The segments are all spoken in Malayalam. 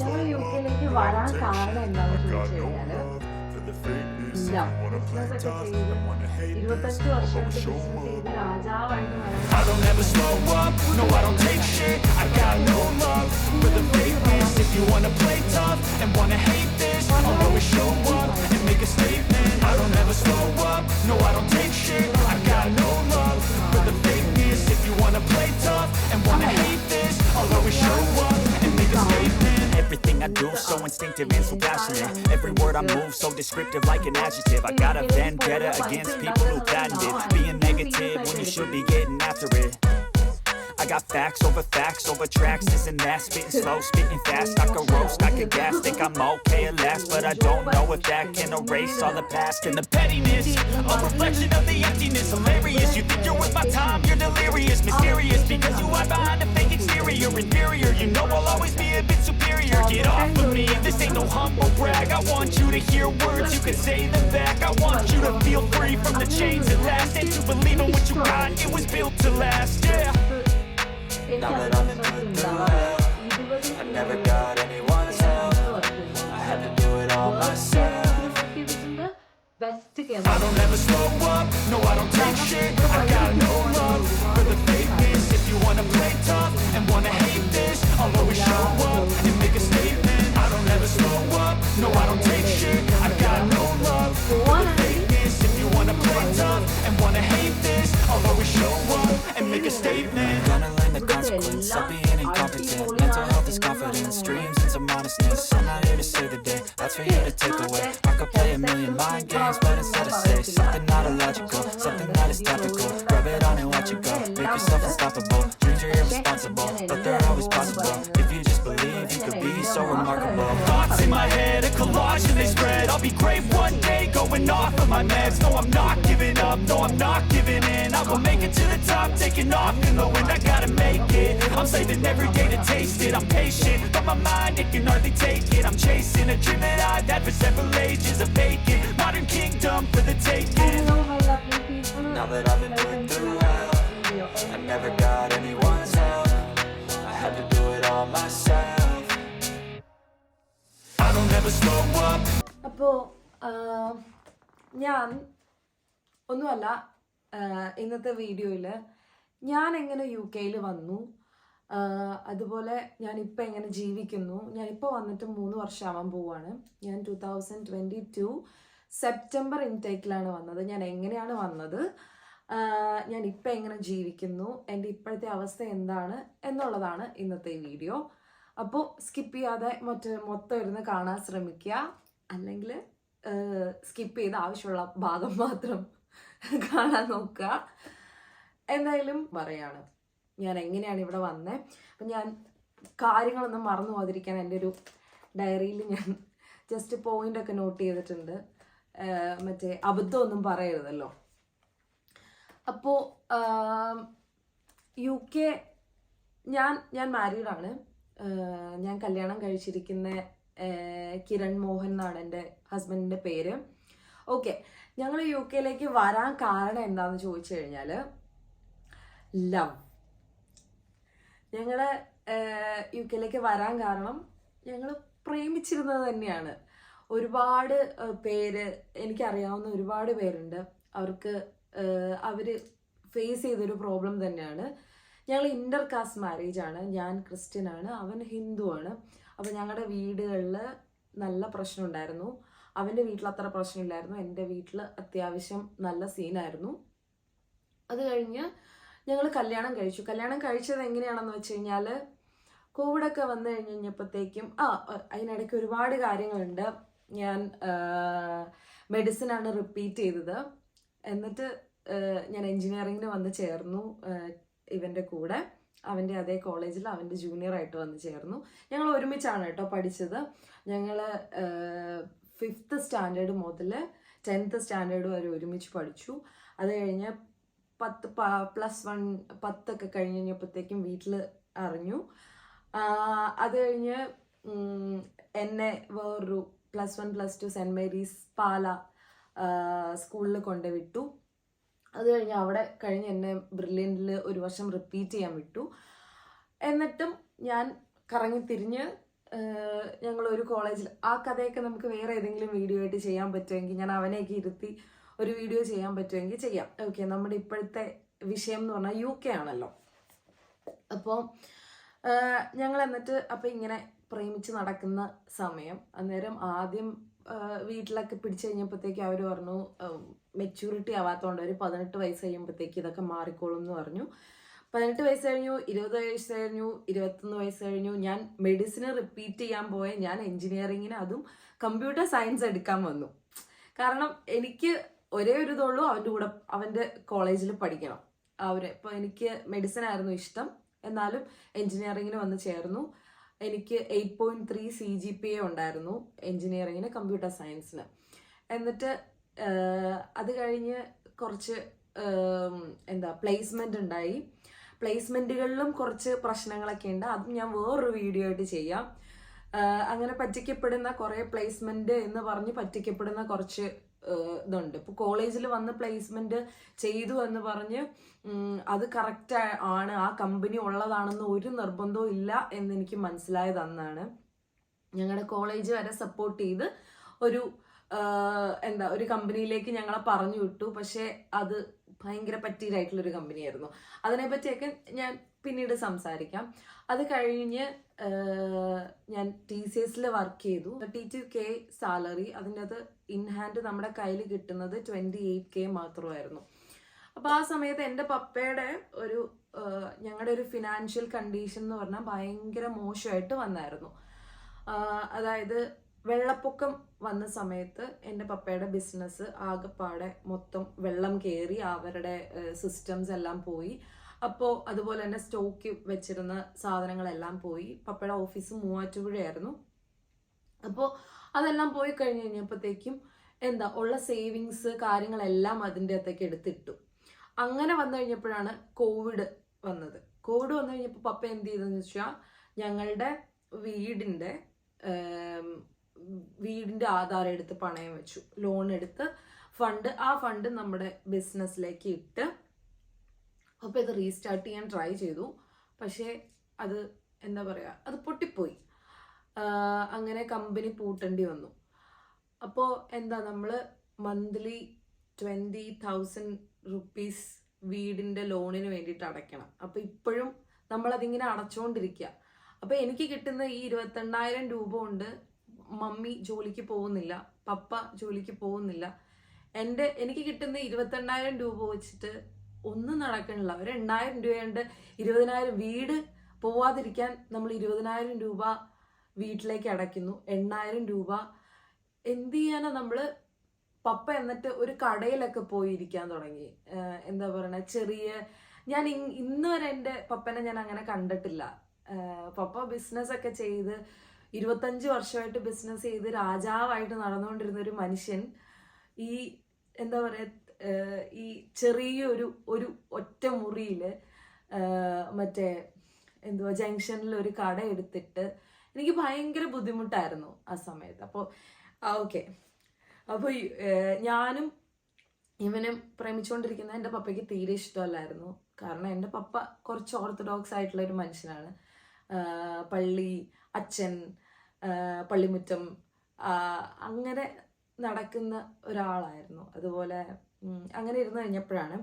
ഞങ്ങൾ യു കെയിലേക്ക് വരാൻ കാരണം എന്താണെന്ന് ചോദിച്ചു കഴിഞ്ഞാൽ ബിസിനസ് ഒക്കെ ചെയ്ത് 25 വർഷം ബിസിനസ് ചെയ്ത് രാജാവായിട്ട് Everything I do so instinctive and so passionate. Every word I move so descriptive like an adjective. I got a vendetta against people who patented being negative when you should be getting after it. I got facts over tracks, this and that. Spitting slow, spitting fast, I could roast, I could gas. Think I'm okay at last, but I don't know if that can erase all the past. And the pettiness, a reflection of the emptiness. Hilarious, you think you're worth my time, you're delirious. Mysterious, because you hide behind a fake exterior. Inferior, you know I'll always be a bit superior. Get off of me, this ain't no humble brag. I want you to hear words, you can say them back. I want you to feel free from the chains at last. And to believe in what you got, it was built to last, yeah. Now that I've been put through hell, I never got anyone's help. I had to do it all myself. I don't ever slow up, no I don't take shit. I got no love for the fakeness. If you wanna play tough and wanna hate this, I'll always show up and make a statement. I don't ever slow up, no I don't take shit. I got no love for the fakeness. If you wanna play tough and wanna hate this, I'll always show up and make a statement. Gonna learn the consequence of being incompetent. Mental health is confidence, dreams and some honestness. I'm not here to save the day, that's for you to take away. I could play a million mind games, but instead I say something not illogical, something that is topical. Rub it on and watch it go, make yourself unstoppable. Dreams are irresponsible, but they're always possible. If you just believe, you could be so remarkable. Thoughts in my head, a collage and they spread. I'll be great one day, going off of my meds. No, I'm not giving up, no, I'm not giving in. I will make it to the top, taking off in the wind. I gotta make it, I'm saving every day to taste it. I'm patient, but my mind, it can hardly take it. I'm chasing a dream that I've had for several ages. A vacant, modern kingdom for the taking. Now that I've been put through hell, I never got anyone's help. I had to do it all myself. I don't ever slow up. അപ്പോൾ ഞാൻ ഒന്നുമല്ല ഇന്നത്തെ വീഡിയോയിൽ ഞാൻ എങ്ങനെ യു കെയിൽ വന്നു, അതുപോലെ ഞാനിപ്പോൾ എങ്ങനെ ജീവിക്കുന്നു. ഞാനിപ്പോൾ വന്നിട്ട് 3 വർഷമാവാൻ പോവാണ്. ഞാൻ 2022 സെപ്റ്റംബർ ഇൻടേക്കിലാണ് വന്നത്. ഞാൻ എങ്ങനെയാണ് വന്നത്, ഞാൻ ഇപ്പം എങ്ങനെ ജീവിക്കുന്നു, എൻ്റെ ഇപ്പോഴത്തെ അവസ്ഥ എന്താണ് എന്നുള്ളതാണ് ഇന്നത്തെ വീഡിയോ. അപ്പോൾ സ്കിപ്പ് ചെയ്യാതെ മൊത്തം ഇരുന്ന് കാണാൻ ശ്രമിക്കുക, അല്ലെങ്കിൽ സ്കിപ്പ് ചെയ്ത് ആവശ്യമുള്ള ഭാഗം മാത്രം കാണാൻ നോക്കുക. എന്തായാലും പറയാണ് ഞാൻ എങ്ങനെയാണ് ഇവിടെ വന്നത്. അപ്പം ഞാൻ കാര്യങ്ങളൊന്നും മറന്നു പോകാതിരിക്കാൻ എൻ്റെ ഒരു ഡയറിയിൽ ഞാൻ ജസ്റ്റ് പോയിൻ്റൊക്കെ നോട്ട് ചെയ്തിട്ടുണ്ട്. മറ്റേ അബദ്ധമൊന്നും പറയരുതല്ലോ. അപ്പോൾ യു കെ ഞാൻ മാരീഡാണ്. ഞാൻ കല്യാണം കഴിച്ചിരിക്കുന്ന കിരൺ മോഹൻ എന്നാണ് എൻ്റെ ഹസ്ബൻഡിൻ്റെ പേര്. ഓക്കെ, ഞങ്ങൾ യു കെയിലേക്ക് വരാൻ കാരണം എന്താണെന്ന് ചോദിച്ചു കഴിഞ്ഞാൽ ലവ്. ഞങ്ങൾ യു കെയിലേക്ക് വരാൻ കാരണം ഞങ്ങൾ പ്രേമിച്ചിരുന്നത് തന്നെയാണ്. ഒരുപാട് പേര്, എനിക്കറിയാവുന്ന ഒരുപാട് പേരുണ്ട്, അവർ ഫേസ് ചെയ്തൊരു പ്രോബ്ലം തന്നെയാണ്. ഞങ്ങൾ ഇൻ്റർ കാസ്റ്റ് മാരേജാണ്. ഞാൻ ക്രിസ്ത്യനാണ്, അവൻ ഹിന്ദു ആണ്. അപ്പോൾ ഞങ്ങളുടെ വീടുകളിൽ നല്ല പ്രശ്നം ഉണ്ടായിരുന്നു. അവൻ്റെ വീട്ടിൽ അത്ര പ്രശ്നമില്ലായിരുന്നു, എൻ്റെ വീട്ടിൽ അത്യാവശ്യം നല്ല സീനായിരുന്നു. അത് കഴിഞ്ഞ് ഞങ്ങൾ കല്യാണം കഴിച്ചു. കല്യാണം കഴിച്ചത് എങ്ങനെയാണെന്ന് വെച്ച് കഴിഞ്ഞാൽ കോവിഡൊക്കെ വന്നു കഴിഞ്ഞപ്പോഴത്തേക്കും അതിനിടയ്ക്ക് ഒരുപാട് കാര്യങ്ങളുണ്ട്. ഞാൻ മെഡിസിനാണ് റിപ്പീറ്റ് ചെയ്തത്. എന്നിട്ട് ഞാൻ എൻജിനീയറിങ്ങിന് വന്ന് ചേർന്നു ഇവൻ്റെ കൂടെ. അവൻ്റെ അതേ കോളേജിൽ അവൻ്റെ ജൂനിയറായിട്ട് വന്ന് ചേർന്നു. ഞങ്ങൾ ഒരുമിച്ചാണ് കേട്ടോ പഠിച്ചത്. ഞങ്ങൾ 5th സ്റ്റാൻഡേർഡ് മുതൽ 10th സ്റ്റാൻഡേർഡ് വരെ ഒരുമിച്ച് പഠിച്ചു. അത് കഴിഞ്ഞ് 10+1 കഴിഞ്ഞ് കഴിഞ്ഞപ്പോഴത്തേക്കും വീട്ടിൽ അറിഞ്ഞു. അത് കഴിഞ്ഞ് എന്നെ വേറൊരു +1+2 സെൻറ്റ് മേരീസ് പാല സ്കൂളിൽ കൊണ്ടുവിട്ടു. അത് കഴിഞ്ഞ് അവിടെ കഴിഞ്ഞ് എന്നെ ബ്രില്യൻറ്റിൽ 1 വർഷം റിപ്പീറ്റ് ചെയ്യാൻ വിട്ടു. എന്നിട്ടും ഞാൻ കറങ്ങി തിരിഞ്ഞ് ഞങ്ങളൊരു കോളേജിൽ, ആ കഥയൊക്കെ നമുക്ക് വേറെ ഏതെങ്കിലും വീഡിയോ ആയിട്ട് ചെയ്യാൻ പറ്റുമെങ്കിൽ, ഞാൻ അവനെയൊക്കെ ഇരുത്തി ഒരു വീഡിയോ ചെയ്യാൻ പറ്റുമെങ്കിൽ ചെയ്യാം. ഓക്കെ, നമ്മുടെ ഇപ്പോഴത്തെ വിഷയം എന്ന് പറഞ്ഞാൽ UK ആണല്ലോ. അപ്പോൾ ഞങ്ങൾ എന്നിട്ട് അപ്പം ഇങ്ങനെ പ്രേമിച്ച് നടക്കുന്ന സമയം, അന്നേരം ആദ്യം വീട്ടിലൊക്കെ പിടിച്ചു കഴിഞ്ഞപ്പോഴത്തേക്ക് അവർ പറഞ്ഞു മെച്യൂരിറ്റി ആവാത്തതുകൊണ്ട് ഒരു 18 വയസ്സ് കഴിയുമ്പോഴത്തേക്ക് ഇതൊക്കെ മാറിക്കോളും എന്ന് പറഞ്ഞു. 18 വയസ്സ് കഴിഞ്ഞു, 20 വയസ്സ് കഴിഞ്ഞു, 21 വയസ്സ് കഴിഞ്ഞു. ഞാൻ മെഡിസിന് റിപ്പീറ്റ് ചെയ്യാൻ പോയ ഞാൻ എൻജിനീയറിങ്ങിന്, അതും കമ്പ്യൂട്ടർ സയൻസ് എടുക്കാൻ വന്നു. കാരണം എനിക്ക് ഒരേ ഒരു ഇതുള്ളൂ, അവൻ്റെ കോളേജിൽ പഠിക്കണം. ഇപ്പോൾ എനിക്ക് മെഡിസിൻ ആയിരുന്നു ഇഷ്ടം, എന്നാലും എൻജിനീയറിങ്ങിന് വന്ന് ചേർന്നു. എനിക്ക് 8.3 CGPA ഉണ്ടായിരുന്നു എൻജിനീയറിങ്ങിന്, കമ്പ്യൂട്ടർ സയൻസിന്. എന്നിട്ട് അത് കഴിഞ്ഞ് കുറച്ച് പ്ലേസ്മെന്റ് ഉണ്ടായി. പ്ലേസ്മെന്റുകളിലും കുറച്ച് പ്രശ്നങ്ങളൊക്കെ ഉണ്ട്, അതും ഞാൻ വേറൊരു വീഡിയോ ആയിട്ട് ചെയ്യാം. അങ്ങനെ പറ്റിക്കപ്പെടുന്ന കുറേ പ്ലേസ്മെന്റ് എന്ന് പറഞ്ഞ് പറ്റിക്കപ്പെടുന്ന കുറച്ച് ഇതുണ്ട്. ഇപ്പോൾ കോളേജിൽ വന്ന് പ്ലേസ്മെന്റ് ചെയ്തു എന്ന് പറഞ്ഞ് അത് കറക്റ്റ് ആണ്, ആ കമ്പനി ഉള്ളതാണെന്ന് ഒരു നിർബന്ധവും ഇല്ല എന്ന് എനിക്ക് മനസ്സിലായത് അന്നാണ്. ഞങ്ങളുടെ കോളേജ് വരെ സപ്പോർട്ട് ചെയ്ത് ഒരു കമ്പനിയിലേക്ക് ഞങ്ങളെ പറഞ്ഞു വിട്ടു. പക്ഷെ അത് ഭയങ്കര പറ്റീരായിട്ടുള്ളൊരു കമ്പനിയായിരുന്നു. അതിനെപ്പറ്റിയൊക്കെ ഞാൻ പിന്നീട് സംസാരിക്കാം. അത് കഴിഞ്ഞ് ഞാൻ TCSൽ വർക്ക് ചെയ്തു. 32K സാലറി, അതിൻ്റെ അത് ഇൻ ഹാൻഡ് നമ്മുടെ കയ്യിൽ കിട്ടുന്നത് 28K മാത്രമായിരുന്നു. അപ്പോൾ ആ സമയത്ത് എൻ്റെ പപ്പയുടെ ഞങ്ങളുടെ ഒരു ഫിനാൻഷ്യൽ കണ്ടീഷൻ എന്ന് പറഞ്ഞാൽ ഭയങ്കര മോശമായിട്ട് വന്നായിരുന്നു. അതായത് വെള്ളപ്പൊക്കം വന്ന സമയത്ത് എൻ്റെ പപ്പയുടെ ബിസിനസ് ആകെപ്പാടെ മൊത്തം വെള്ളം കയറി, അവരുടെ സിസ്റ്റംസ് എല്ലാം പോയി. അപ്പോൾ അതുപോലെ തന്നെ സ്റ്റോക്ക് വെച്ചിരുന്ന സാധനങ്ങളെല്ലാം പോയി. പപ്പയുടെ ഓഫീസ് മൂവാറ്റുപുഴയായിരുന്നു. അപ്പോൾ അതെല്ലാം പോയി കഴിഞ്ഞപ്പോഴത്തേക്കും ഉള്ള സേവിങ്സ് കാര്യങ്ങളെല്ലാം അതിൻ്റെ അകത്തേക്ക് എടുത്തിട്ടു. അങ്ങനെ വന്നു കഴിഞ്ഞപ്പോഴാണ് കോവിഡ് വന്നത്. കോവിഡ് വന്നു കഴിഞ്ഞപ്പോൾ പപ്പ എന്ത് ചെയ്തെന്ന് വെച്ചാൽ ഞങ്ങളുടെ വീടിൻ്റെ ആധാരം എടുത്ത് പണയം വെച്ചു, ലോൺ എടുത്ത് ആ ഫണ്ട് നമ്മുടെ ബിസിനസ്സിലേക്ക് ഇട്ട്. അപ്പോൾ ഇത് റീസ്റ്റാർട്ട് ചെയ്യാൻ ട്രൈ ചെയ്തു. പക്ഷേ അത് അത് പൊട്ടിപ്പോയി. അങ്ങനെ കമ്പനി പൂട്ടേണ്ടി വന്നു. അപ്പോൾ നമ്മൾ മന്ത്ലി 20,000 റുപ്പീസ് വീടിൻ്റെ ലോണിന് വേണ്ടിയിട്ട് അടയ്ക്കണം. അപ്പോൾ ഇപ്പോഴും നമ്മളതിങ്ങനെ അടച്ചുകൊണ്ടിരിക്കുക. അപ്പോൾ എനിക്ക് കിട്ടുന്ന ഈ 28,000 രൂപ കൊണ്ട് മമ്മി ജോലിക്ക് പോകുന്നില്ല, പപ്പ ജോലിക്ക് പോകുന്നില്ല. എനിക്ക് കിട്ടുന്ന 28,000 രൂപ വെച്ചിട്ട് ഒന്നും നടക്കണില്ല. ഒരു 8,000 രൂപയുണ്ട്. 20,000 വീട് പോവാതിരിക്കാൻ നമ്മൾ 20,000 രൂപ വീട്ടിലേക്ക് അടയ്ക്കുന്നു. 8,000 രൂപ എന്ത് ചെയ്യാനാ നമ്മള്? പപ്പ എന്നിട്ട് ഒരു കടയിലൊക്കെ പോയിരിക്കാൻ തുടങ്ങി. ഞാൻ ഇന്ന് വരെ എൻ്റെ പപ്പനെ ഞാൻ അങ്ങനെ കണ്ടിട്ടില്ല. പപ്പ ബിസിനസ് ഒക്കെ ചെയ്ത് 25 വർഷമായിട്ട് ബിസിനസ് ചെയ്ത് രാജാവായിട്ട് നടന്നുകൊണ്ടിരുന്ന ഒരു മനുഷ്യൻ ഈ ഈ ചെറിയൊരു ഒറ്റ മുറിയിൽ ജംഗ്ഷനിൽ ഒരു കട എടുത്തിട്ട് എനിക്ക് ഭയങ്കര ബുദ്ധിമുട്ടായിരുന്നു ആ സമയത്ത്. അപ്പോൾ ഓക്കെ, അപ്പോൾ ഞാനും ഇവനും പ്രേമിച്ചുകൊണ്ടിരിക്കുന്ന എൻ്റെ പപ്പയ്ക്ക് തീരെ ഇഷ്ടമല്ലായിരുന്നു. കാരണം എൻ്റെ പപ്പ കുറച്ച് ഓർത്തഡോക്സ് ആയിട്ടുള്ള ഒരു മനുഷ്യനാണ്. പള്ളി, അച്ഛൻ, പള്ളിമുറ്റം അങ്ങനെ നടക്കുന്ന ഒരാളായിരുന്നു. അതുപോലെ അങ്ങനെ ഇരുന്ന് കഴിഞ്ഞപ്പോഴാണ്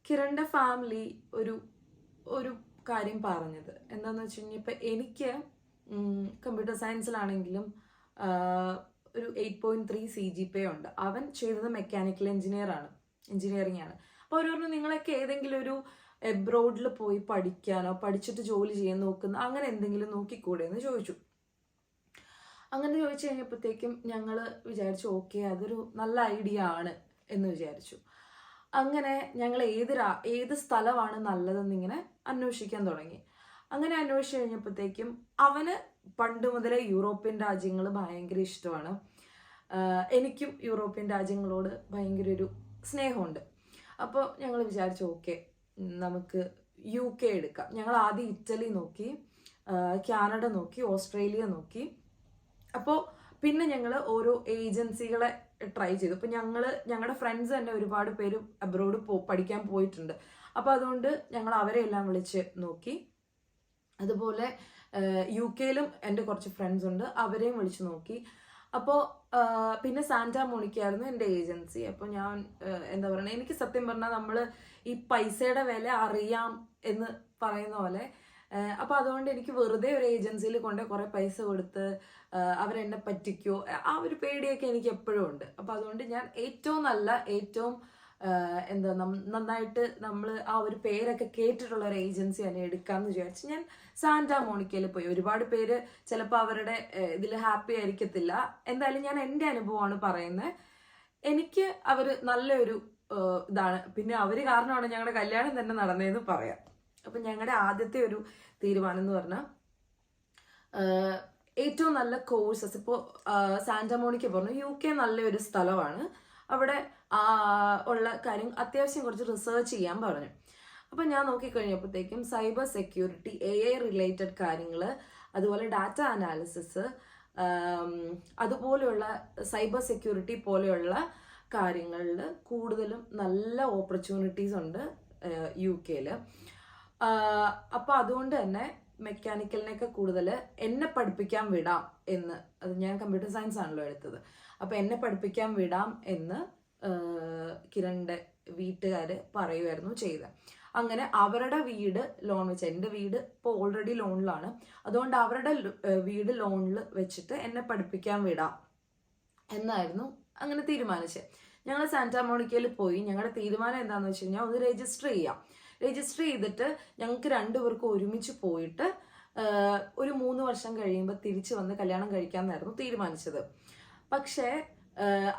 കിരണിൻ്റെ ഫാമിലി ഒരു കാര്യം പറഞ്ഞത്. എന്താണെന്ന് വെച്ച് കഴിഞ്ഞാൽ ഇപ്പം എനിക്ക് കമ്പ്യൂട്ടർ സയൻസിലാണെങ്കിലും ഒരു 8.3 CGPA ഉണ്ട്. അവൻ ചെയ്തത് മെക്കാനിക്കൽ എഞ്ചിനീയറിംഗ് ആണ്. അപ്പോൾ അവർ പറഞ്ഞു, നിങ്ങളൊക്കെ ഏതെങ്കിലും ഒരു എബ്രോഡിൽ പോയി പഠിക്കാനോ പഠിച്ചിട്ട് ജോലി ചെയ്യാൻ നോക്കുന്ന അങ്ങനെ എന്തെങ്കിലും നോക്കിക്കൂടെ എന്ന് ചോദിച്ചു. അങ്ങനെ ചോദിച്ചു കഴിഞ്ഞപ്പോഴത്തേക്കും ഞങ്ങൾ വിചാരിച്ചു ഓക്കെ, അതൊരു നല്ല ഐഡിയ ആണ് എന്ന് വിചാരിച്ചു. അങ്ങനെ ഞങ്ങൾ ഏത് സ്ഥലമാണ് നല്ലതെന്നിങ്ങനെ അന്വേഷിക്കാൻ തുടങ്ങി. അങ്ങനെ അന്വേഷിച്ച് കഴിഞ്ഞപ്പോഴത്തേക്കും അവന് പണ്ട് മുതലേ യൂറോപ്യൻ രാജ്യങ്ങൾ ഭയങ്കര ഇഷ്ടമാണ്. എനിക്കും യൂറോപ്യൻ രാജ്യങ്ങളോട് ഭയങ്കര ഒരു സ്നേഹമുണ്ട്. അപ്പോൾ ഞങ്ങൾ വിചാരിച്ചു ഓക്കെ, നമുക്ക് UK എടുക്കാം. ഞങ്ങൾ ആദ്യം ഇറ്റലി നോക്കി, കാനഡ നോക്കി, ഓസ്ട്രേലിയ നോക്കി. അപ്പോൾ പിന്നെ ഞങ്ങൾ ഓരോ ഏജൻസികളെ ട്രൈ ചെയ്തു. അപ്പോൾ ഞങ്ങളുടെ ഫ്രണ്ട്സ് തന്നെ ഒരുപാട് പേര് അബ്രോഡ് പഠിക്കാൻ പോയിട്ടുണ്ട്. അപ്പോൾ അതുകൊണ്ട് ഞങ്ങൾ അവരെ എല്ലാം വിളിച്ച് നോക്കി. അതുപോലെ UK-ലും എൻ്റെ കുറച്ച് ഫ്രണ്ട്സ് ഉണ്ട്, അവരെയും വിളിച്ചു നോക്കി. അപ്പോൾ പിന്നെ സാന്റാ മോണിക്കയായിരുന്നു എൻ്റെ ഏജൻസി. അപ്പോൾ ഞാൻ എന്താ പറയുക, എനിക്ക് സത്യം പറഞ്ഞാൽ നമ്മൾ ഈ പൈസയുടെ വില അറിയാം എന്ന് പറയുന്ന പോലെ, അപ്പോൾ അതുകൊണ്ട് എനിക്ക് വെറുതെ ഒരു ഏജൻസിയിൽ കൊണ്ട് കുറേ പൈസ കൊടുത്ത് അവരെന്നെ പറ്റിക്കോ ആ ഒരു പേടിയൊക്കെ എനിക്ക് എപ്പോഴും ഉണ്ട്. അപ്പോൾ അതുകൊണ്ട് ഞാൻ ഏറ്റവും നല്ല, ഏറ്റവും എന്താ നന്നായിട്ട് നമ്മൾ ആ ഒരു പേരൊക്കെ കേട്ടിട്ടുള്ള ഒരു ഏജൻസി തന്നെ എടുക്കാമെന്ന് വിചാരിച്ച് ഞാൻ സാന്റാ മോണിക്കയിൽ പോയി. ഒരുപാട് പേര് ചിലപ്പോൾ അവരുടെ ഇതിൽ ഹാപ്പി ആയിരിക്കത്തില്ല. എന്തായാലും ഞാൻ എൻ്റെ അനുഭവമാണ് പറയുന്നത്. എനിക്ക് അവർ നല്ലൊരു ഇതാണ്. പിന്നെ അവർ കാരണമാണ് ഞങ്ങളുടെ കല്യാണം തന്നെ നടന്നതെന്ന് പറയാം. അപ്പം ഞങ്ങളുടെ ആദ്യത്തെ ഒരു തീരുമാനം എന്ന് പറഞ്ഞാൽ ഏറ്റവും നല്ല കോഴ്സസ്, ഇപ്പോൾ സാന്റാ മോണിക്ക പറഞ്ഞു UK നല്ലൊരു സ്ഥലമാണ്, അവിടെ ഉള്ള കാര്യം അത്യാവശ്യം കുറച്ച് റിസർച്ച് ചെയ്യാൻ പറഞ്ഞു. അപ്പം ഞാൻ നോക്കിക്കഴിഞ്ഞപ്പോഴത്തേക്കും സൈബർ സെക്യൂരിറ്റി, AI റിലേറ്റഡ് കാര്യങ്ങൾ, അതുപോലെ ഡാറ്റ അനാലിസിസ്, അതുപോലെയുള്ള സൈബർ സെക്യൂരിറ്റി പോലെയുള്ള കാര്യങ്ങളിൽ കൂടുതലും നല്ല ഓപ്പർച്യൂണിറ്റീസ് ഉണ്ട് UK-ൽ. അപ്പോൾ അതുകൊണ്ട് തന്നെ മെക്കാനിക്കലിനൊക്കെ കൂടുതൽ എന്നെ പഠിപ്പിക്കാൻ വിടാം എന്ന്, അത് ഞാൻ കമ്പ്യൂട്ടർ സയൻസ് ആണല്ലോ എടുത്തത്, അപ്പോൾ എന്നെ പഠിപ്പിക്കാൻ വിടാം എന്ന് കിരണിൻ്റെ വീട്ടുകാർ പറയുമായിരുന്നു ചെയ്തത്. അങ്ങനെ അവരുടെ വീട് ലോൺ വെച്ച്, എൻ്റെ വീട് ഇപ്പോൾ ഓൾറെഡി ലോണിലാണ്, അതുകൊണ്ട് അവരുടെ വീട് ലോണിൽ വെച്ചിട്ട് എന്നെ പഠിപ്പിക്കാൻ വിടാം എന്നായിരുന്നു അങ്ങനെ തീരുമാനിച്ചത്. ഞങ്ങൾ സാന്റാ മോണിക്കയിൽ പോയി. ഞങ്ങളുടെ തീരുമാനം എന്താണെന്ന് വെച്ച് കഴിഞ്ഞാൽ ഒന്ന് രജിസ്റ്റർ ചെയ്യാം. രജിസ്റ്റർ ചെയ്തിട്ട് ഞങ്ങൾക്ക് രണ്ടുപേർക്കും ഒരുമിച്ച് പോയിട്ട് ഒരു 3 വർഷം കഴിയുമ്പോൾ തിരിച്ച് വന്ന് കല്യാണം കഴിക്കാമെന്നായിരുന്നു തീരുമാനിച്ചത്. പക്ഷേ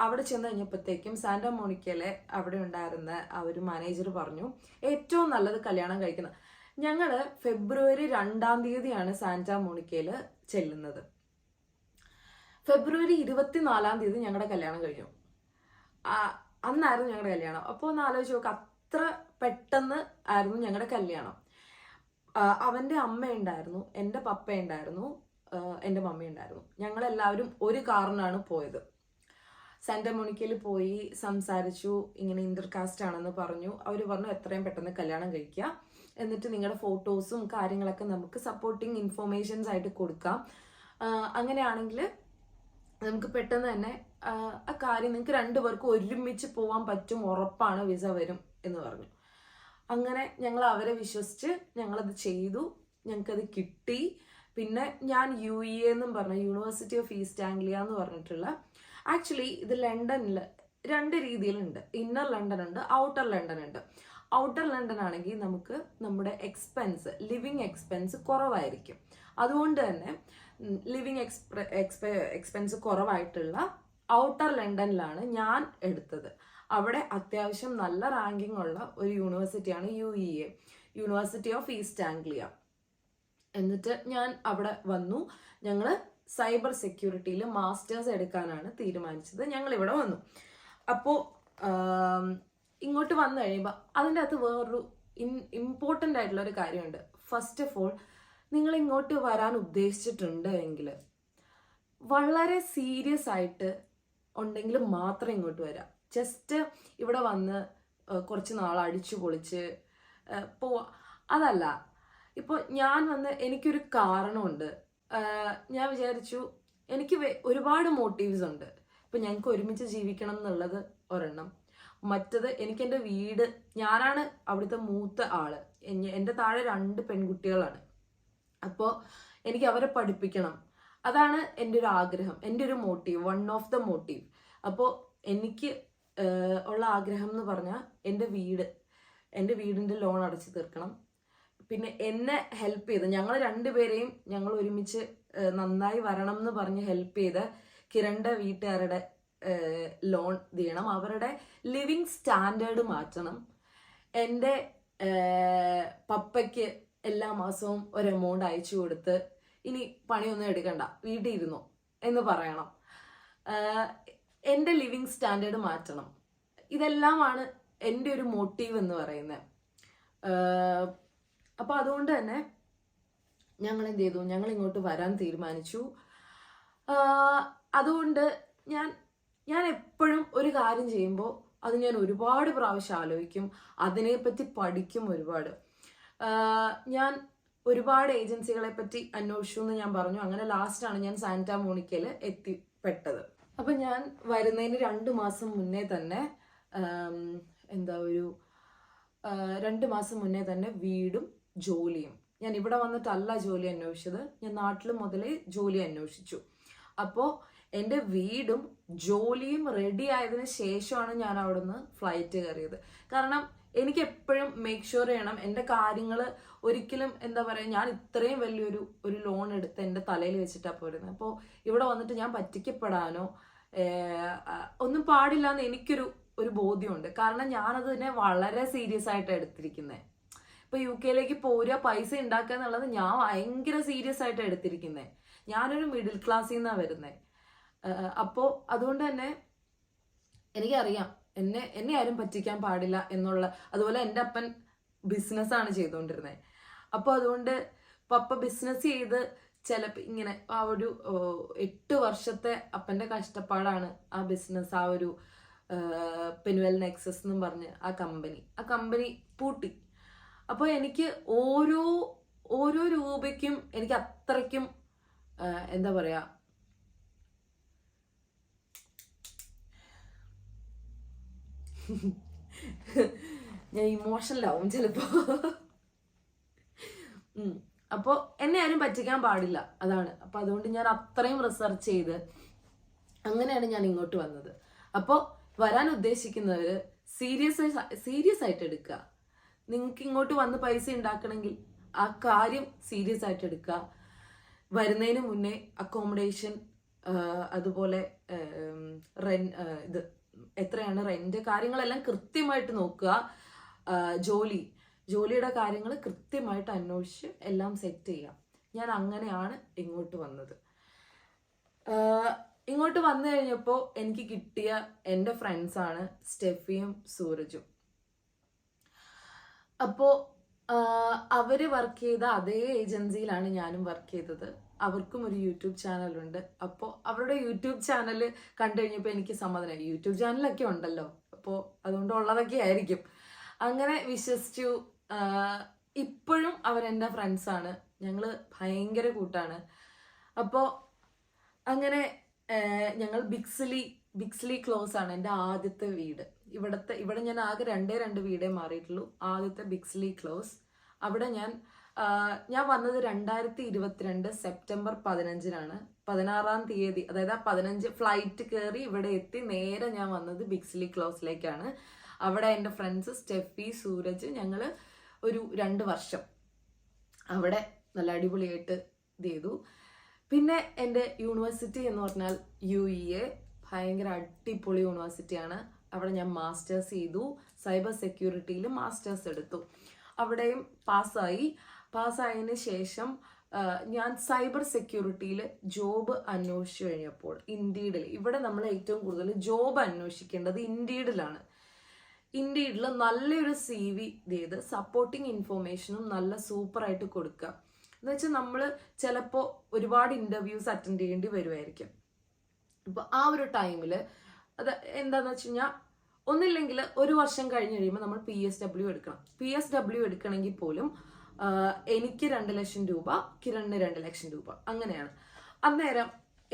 അവിടെ ചെന്ന് കഴിഞ്ഞപ്പോഴത്തേക്കും സാന്റാ മോണിക്കയിലെ അവിടെ ഉണ്ടായിരുന്ന ആ ഒരു മാനേജർ പറഞ്ഞു ഏറ്റവും നല്ലത് കല്യാണം കഴിക്കുന്നത്. ഞങ്ങൾ ഫെബ്രുവരി 2-ാം തീയതിയാണ് സാന്റാ മോണിക്കയിൽ ചെല്ലുന്നത്. ഫെബ്രുവരി 24-ാം തീയതി ഞങ്ങളുടെ കല്യാണം കഴിഞ്ഞു. അന്നായിരുന്നു ഞങ്ങളുടെ കല്യാണം. അപ്പോൾ ഒന്ന് ആലോചിച്ച് നോക്കുക, അത്ര പെട്ടെന്ന് ആയിരുന്നു ഞങ്ങളുടെ കല്യാണം. അവൻ്റെ അമ്മയുണ്ടായിരുന്നു, എൻ്റെ പപ്പയുണ്ടായിരുന്നു, എൻ്റെ മമ്മിയുണ്ടായിരുന്നു. ഞങ്ങളെല്ലാവരും ഒരു കാറിനാണ് പോയത്. സാന്റാ മോണിക്കയിൽ പോയി സംസാരിച്ചു, ഇങ്ങനെ ഇന്റർകാസ്റ്റ് ആണെന്ന് പറഞ്ഞു. അവർ പറഞ്ഞു എത്രയും പെട്ടെന്ന് കല്യാണം കഴിക്കുക, എന്നിട്ട് നിങ്ങളുടെ ഫോട്ടോസും കാര്യങ്ങളൊക്കെ നമുക്ക് സപ്പോർട്ടിങ് ഇൻഫോർമേഷൻസ് ആയിട്ട് കൊടുക്കാം, അങ്ങനെയാണെങ്കിൽ നമുക്ക് പെട്ടെന്ന് തന്നെ ആ കാര്യം നിങ്ങൾക്ക് രണ്ടുപേർക്കും ഒരുമിച്ച് പോകാൻ പറ്റും, ഉറപ്പാണ്, വിസ വരും എന്ന് പറഞ്ഞു. അങ്ങനെ ഞങ്ങൾ അവരെ വിശ്വസിച്ച് ഞങ്ങളത് ചെയ്തു. ഞങ്ങൾക്കത് കിട്ടി. പിന്നെ ഞാൻ UEA എന്നും പറഞ്ഞ യൂണിവേഴ്സിറ്റി ഓഫ് ഈസ്റ്റ് ആംഗ്ലിയ എന്ന് പറഞ്ഞിട്ടുള്ള, ആക്ച്വലി ഇത് ലണ്ടനിൽ 2 രീതിയിലുണ്ട്. ഇന്നർ ലണ്ടൻ ഉണ്ട്, ഔട്ടർ ലണ്ടൻ ഉണ്ട്. ഔട്ടർ ലണ്ടൻ ആണെങ്കിൽ നമുക്ക് നമ്മുടെ ലിവിങ് എക്സ്പെൻസ് കുറവായിരിക്കും. അതുകൊണ്ട് തന്നെ ലിവിങ് എക്സ്പെൻസ് കുറവായിട്ടുള്ള ഔട്ടർ ലണ്ടനിലാണ് ഞാൻ എടുത്തത്. അവിടെ അത്യാവശ്യം നല്ല റാങ്കിങ് ഉള്ള ഒരു യൂണിവേഴ്സിറ്റിയാണ് UEA, university of east Anglia. എന്നിട്ട് ഞാൻ അവിടെ വന്നു. ഞങ്ങൾ സൈബർ സെക്യൂരിറ്റിയിൽ മാസ്റ്റേഴ്സ് എടുക്കാനാണ് തീരുമാനിച്ചത്. ഞങ്ങൾ ഇവിടെ വന്നു. അപ്പോൾ ഇങ്ങോട്ട് വന്നു കഴിയുമ്പോൾ അതിൻ്റെ അകത്ത് വേറൊരു ഇമ്പോർട്ടൻ്റ് ആയിട്ടുള്ള ഒരു കാര്യമുണ്ട്. ഫസ്റ്റ് ഓഫ് ഓൾ, നിങ്ങൾ ഇങ്ങോട്ട് വരാൻ ഉദ്ദേശിച്ചിട്ടുണ്ട് എങ്കിൽ വളരെ സീരിയസ് ആയിട്ട് ഉണ്ടെങ്കിൽ മാത്രം ഇങ്ങോട്ട് വരാം. ജസ്റ്റ് ഇവിടെ വന്ന് കുറച്ച് നാൾ അടിച്ചു പൊളിച്ച് പോവാ, അതല്ല. ഇപ്പോൾ ഞാൻ വന്ന് എനിക്കൊരു കാരണമുണ്ട്. ഞാൻ വിചാരിച്ചു, എനിക്ക് ഒരുപാട് മോട്ടീവ്സ് ഉണ്ട്. ഇപ്പം ഞങ്ങൾക്ക് ഒരുമിച്ച് ജീവിക്കണം എന്നുള്ളത് ഒരെണ്ണം. മറ്റത്, എനിക്ക് എൻ്റെ വീട്, ഞാനാണ് അവിടുത്തെ മൂത്ത ആള്, എൻ്റെ താഴെ 2 പെൺകുട്ടികളാണ്. അപ്പോൾ എനിക്ക് അവരെ പഠിപ്പിക്കണം, അതാണ് എൻ്റെ ഒരു ആഗ്രഹം, എൻ്റെ ഒരു motive, one of the motive. അപ്പോൾ എനിക്ക് ഉള്ള ആഗ്രഹം എന്ന് പറഞ്ഞാൽ എൻ്റെ വീടിൻ്റെ ലോൺ അടച്ചു തീർക്കണം. പിന്നെ എന്നെ ഹെൽപ്പ് ചെയ്ത്, ഞങ്ങൾ 2 പേരെയും ഞങ്ങൾ ഒരുമിച്ച് നന്നായി വരണം എന്ന് പറഞ്ഞ് ഹെൽപ്പ് ചെയ്ത് കിരണിൻ്റെ വീട്ടുകാരുടെ ലോൺ തീരണം, അവരുടെ ലിവിങ് സ്റ്റാൻഡേർഡ് മാറ്റണം. എൻ്റെ പപ്പയ്ക്ക് എല്ലാ മാസവും ഒരു എമൗണ്ട് അയച്ചു കൊടുത്ത് ഇനി പണിയൊന്നും എടുക്കണ്ട, വീട്ടിൽ ഇരുന്നോ എന്ന് പറയണം. എൻ്റെ ലിവിങ് സ്റ്റാൻഡേർഡ് മാറ്റണം. ഇതെല്ലാമാണ് എൻ്റെ ഒരു മോട്ടീവ് എന്ന് പറയുന്നത്. അപ്പോൾ അതുകൊണ്ട് തന്നെ ഞങ്ങൾ എന്ത് ചെയ്തു, ഞങ്ങൾ ഇങ്ങോട്ട് വരാൻ തീരുമാനിച്ചു. അതുകൊണ്ട് ഞാൻ എപ്പോഴും ഒരു കാര്യം ചെയ്യുമ്പോൾ അത് ഞാൻ ഒരുപാട് പ്രാവശ്യം ആലോചിക്കും, അതിനെപ്പറ്റി പഠിക്കും ഒരുപാട്. ഞാൻ ഒരുപാട് ഏജൻസികളെ പറ്റി അന്വേഷിച്ചു എന്ന് ഞാൻ പറഞ്ഞു. അങ്ങനെ ലാസ്റ്റാണ് ഞാൻ സാന്റാ മോണിക്കയിൽ എത്തിപ്പെട്ടത്. അപ്പം ഞാൻ വരുന്നതിന് 2 മാസം മുന്നേ തന്നെ 2 മാസം മുന്നേ തന്നെ വീടും ജോലിയും, ഞാൻ ഇവിടെ വന്നിട്ടല്ല ജോലി അന്വേഷിച്ചത്, ഞാൻ നാട്ടിൽ മുതലേ ജോലി അന്വേഷിച്ചു. അപ്പോൾ എൻ്റെ വീടും ജോലിയും റെഡി ആയതിനു ശേഷമാണ് ഞാൻ അവിടെ നിന്ന് ഫ്ലൈറ്റ് കയറിയത്. കാരണം എനിക്ക് എപ്പോഴും മേക്ക് ഷുവർ ചെയ്യണം എൻ്റെ കാര്യങ്ങൾ ഒരിക്കലും എന്താ പറയുക, ഞാൻ ഇത്രയും വലിയൊരു ലോൺ എടുത്ത് എൻ്റെ തലയിൽ വെച്ചിട്ടാണ് പോരുന്നത്. അപ്പോൾ ഇവിടെ വന്നിട്ട് ഞാൻ പറ്റിക്കപ്പെടാനോ ഒന്നും പാടില്ല എന്ന് എനിക്കൊരു ബോധ്യമുണ്ട്. കാരണം ഞാനതിനെ വളരെ സീരിയസ് ആയിട്ട് എടുത്തിരിക്കുന്നത്. ഇപ്പോൾ UK പോരുക, പൈസ ഉണ്ടാക്കുക എന്നുള്ളത് ഞാൻ ഭയങ്കര സീരിയസ് ആയിട്ട് എടുത്തിരിക്കുന്നത്. ഞാനൊരു മിഡിൽ ക്ലാസ്സിൽ നിന്നാണ് വരുന്നത്. അപ്പോൾ അതുകൊണ്ട് തന്നെ എനിക്കറിയാം എന്നെ ആരും പറ്റിക്കാൻ പാടില്ല എന്നുള്ള. അതുപോലെ എൻ്റെ അപ്പൻ ബിസിനസ്സാണ് ചെയ്തുകൊണ്ടിരുന്നത്. അപ്പോൾ അതുകൊണ്ട് പപ്പ ബിസിനസ് ചെയ്ത് ചിലപ്പോൾ ഇങ്ങനെ ആ ഒരു 8 വർഷത്തെ അപ്പൻ്റെ കഷ്ടപ്പാടാണ് ആ ബിസിനസ്, ആ ഒരു പെനുവൽ നെക്സസ് എന്നും പറഞ്ഞ് ആ കമ്പനി പൂട്ടി. അപ്പോൾ എനിക്ക് ഓരോ രൂപയ്ക്കും എനിക്ക് അത്രയ്ക്കും എന്താ പറയുക, ഞാൻ ഇമോഷണലാവും ചിലപ്പോൾ. അപ്പോൾ എന്നെ ആരും പറ്റിക്കാൻ പാടില്ല, അതാണ്. അപ്പോൾ അതുകൊണ്ട് ഞാൻ അത്രയും റിസർച്ച് ചെയ്ത് അങ്ങനെയാണ് ഞാൻ ഇങ്ങോട്ട് വന്നത്. അപ്പോൾ വരാൻ ഉദ്ദേശിക്കുന്നവർ സീരിയസ് ആയിട്ട് എടുക്കുക. നിങ്ങൾക്ക് ഇങ്ങോട്ട് വന്ന് പൈസ ഉണ്ടാക്കണമെങ്കിൽ ആ കാര്യം സീരിയസ് ആയിട്ട് എടുക്കുക. വരുന്നതിന് മുന്നേ അക്കോമഡേഷൻ, അതുപോലെ എത്രയാണ് റെന്റ്, കാര്യങ്ങളെല്ലാം കൃത്യമായിട്ട് നോക്കുക. ജോലിയുടെ കാര്യങ്ങൾ കൃത്യമായിട്ട് അന്വേഷിച്ച് എല്ലാം സെറ്റ് ചെയ്യുക. ഞാൻ അങ്ങനെയാണ് ഇങ്ങോട്ട് വന്നത്. ഇങ്ങോട്ട് വന്നു കഴിഞ്ഞപ്പോൾ എനിക്ക് കിട്ടിയ എൻ്റെ ഫ്രണ്ട്സാണ് സ്റ്റെഫിയും സൂരജും. അപ്പോൾ അവർ വർക്ക് ചെയ്ത അതേ ഏജൻസിയിലാണ് ഞാനും വർക്ക് ചെയ്തത്. അവർക്കും ഒരു യൂട്യൂബ് ചാനലുണ്ട്. അപ്പോൾ അവരുടെ യൂട്യൂബ് ചാനൽ കണ്ടു കഴിഞ്ഞപ്പോൾ എനിക്ക് സമാധാനമായി. യൂട്യൂബ് ചാനലൊക്കെ ഉണ്ടല്ലോ, അപ്പോൾ അതുകൊണ്ടുള്ളതൊക്കെ ആയിരിക്കും. അങ്ങനെ വിശ്വസിച്ചു. ഇപ്പോഴും അവരെൻ്റെ ഫ്രണ്ട്സാണ്, ഞങ്ങൾ ഭയങ്കര കൂട്ടാണ്. അപ്പോൾ അങ്ങനെ ഞങ്ങൾ ബിക്സ്ലി ക്ലോസ് ആണ് എൻ്റെ ആദ്യത്തെ വീട്. ഇവിടെ ഞാൻ ആകെ 2 വീടേ മാറിയിട്ടുള്ളൂ. ആദ്യത്തെ ബിക്സ്ലി ക്ലോസ്. അവിടെ ഞാൻ വന്നത് 2022 സെപ്റ്റംബർ 15-നാണ്. 16-ാം തീയതി, അതായത് 15 ഫ്ലൈറ്റ് കയറി ഇവിടെ എത്തി നേരെ ഞാൻ വന്നത് ബിക്സ്ലി ക്ലോസിലേക്കാണ്. അവിടെ എൻ്റെ ഫ്രണ്ട്സ് സ്റ്റെഫി, സൂരജ്, ഞങ്ങൾ ഒരു 2 വർഷം അവിടെ നല്ല അടിപൊളിയായിട്ട് ഇത് ചെയ്തു. പിന്നെ എൻ്റെ യൂണിവേഴ്സിറ്റി എന്ന് പറഞ്ഞാൽ UEA, ഭയങ്കര അടിപൊളി യൂണിവേഴ്സിറ്റിയാണ്. അവിടെ ഞാൻ മാസ്റ്റേഴ്സ് ചെയ്തു. സൈബർ സെക്യൂരിറ്റിയിൽ മാസ്റ്റേഴ്സ് എടുത്തു. അവിടെയും പാസ്സായതിന് ശേഷം ഞാൻ സൈബർ സെക്യൂരിറ്റിയിൽ ജോബ് അന്വേഷിച്ചു കഴിഞ്ഞപ്പോൾ ഇൻഡീഡിൽ, ഇവിടെ നമ്മൾ ഏറ്റവും കൂടുതൽ ജോബ് അന്വേഷിക്കേണ്ടത് ഇൻഡീഡിലാണ്. ഇൻഡീഡിൽ നല്ലൊരു CV ചെയ്ത് സപ്പോർട്ടിങ് ഇൻഫോർമേഷനും നല്ല സൂപ്പറായിട്ട് കൊടുക്കുക. എന്ന് വെച്ചാൽ നമ്മൾ ചിലപ്പോൾ ഒരുപാട് ഇൻ്റർവ്യൂസ് അറ്റൻഡ് ചെയ്യേണ്ടി വരുമായിരിക്കും. അപ്പോൾ ആ ഒരു ടൈമിൽ അത് എന്താണെന്ന് വെച്ച് കഴിഞ്ഞാൽ, ഒന്നില്ലെങ്കിൽ 1 വർഷം കഴിഞ്ഞ് കഴിയുമ്പോൾ നമ്മൾ PSW എടുക്കണം. PSW എടുക്കണമെങ്കിൽ പോലും എനിക്ക് 2 ലക്ഷം രൂപ, കിരണിന് 2 ലക്ഷം രൂപ, അങ്ങനെയാണ്. അന്നേരം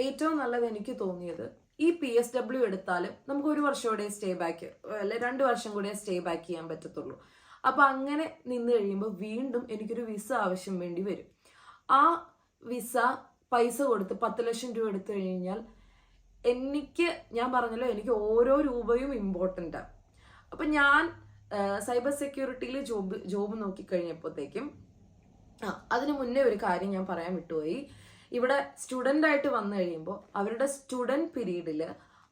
ഏറ്റവും നല്ലത് എനിക്ക് തോന്നിയത്, ഈ PSW എടുത്താലും നമുക്ക് 1 വർഷം കൂടെ സ്റ്റേ ബാക്ക്, അല്ലെ 2 വർഷം കൂടെ സ്റ്റേ ബാക്ക് ചെയ്യാൻ പറ്റത്തുള്ളൂ. അപ്പം അങ്ങനെ നിന്ന് കഴിയുമ്പോൾ വീണ്ടും എനിക്കൊരു വിസ ആവശ്യം വേണ്ടി വരും. ആ വിസ പൈസ കൊടുത്ത് 10 ലക്ഷം രൂപ എടുത്തു കഴിഞ്ഞാൽ ഞാൻ പറഞ്ഞല്ലോ, എനിക്ക് ഓരോ രൂപയും ഇമ്പോർട്ടൻ്റാണ്. അപ്പം ഞാൻ സൈബർ സെക്യൂരിറ്റിയിൽ ജോബ് നോക്കിക്കഴിഞ്ഞപ്പോഴത്തേക്കും അതിന് മുന്നേ ഒരു കാര്യം ഞാൻ പറയാൻ വിട്ടുപോയി. ഇവിടെ സ്റ്റുഡൻ്റ് ആയിട്ട് വന്നു കഴിയുമ്പോൾ അവരുടെ സ്റ്റുഡൻറ് പീരീഡിൽ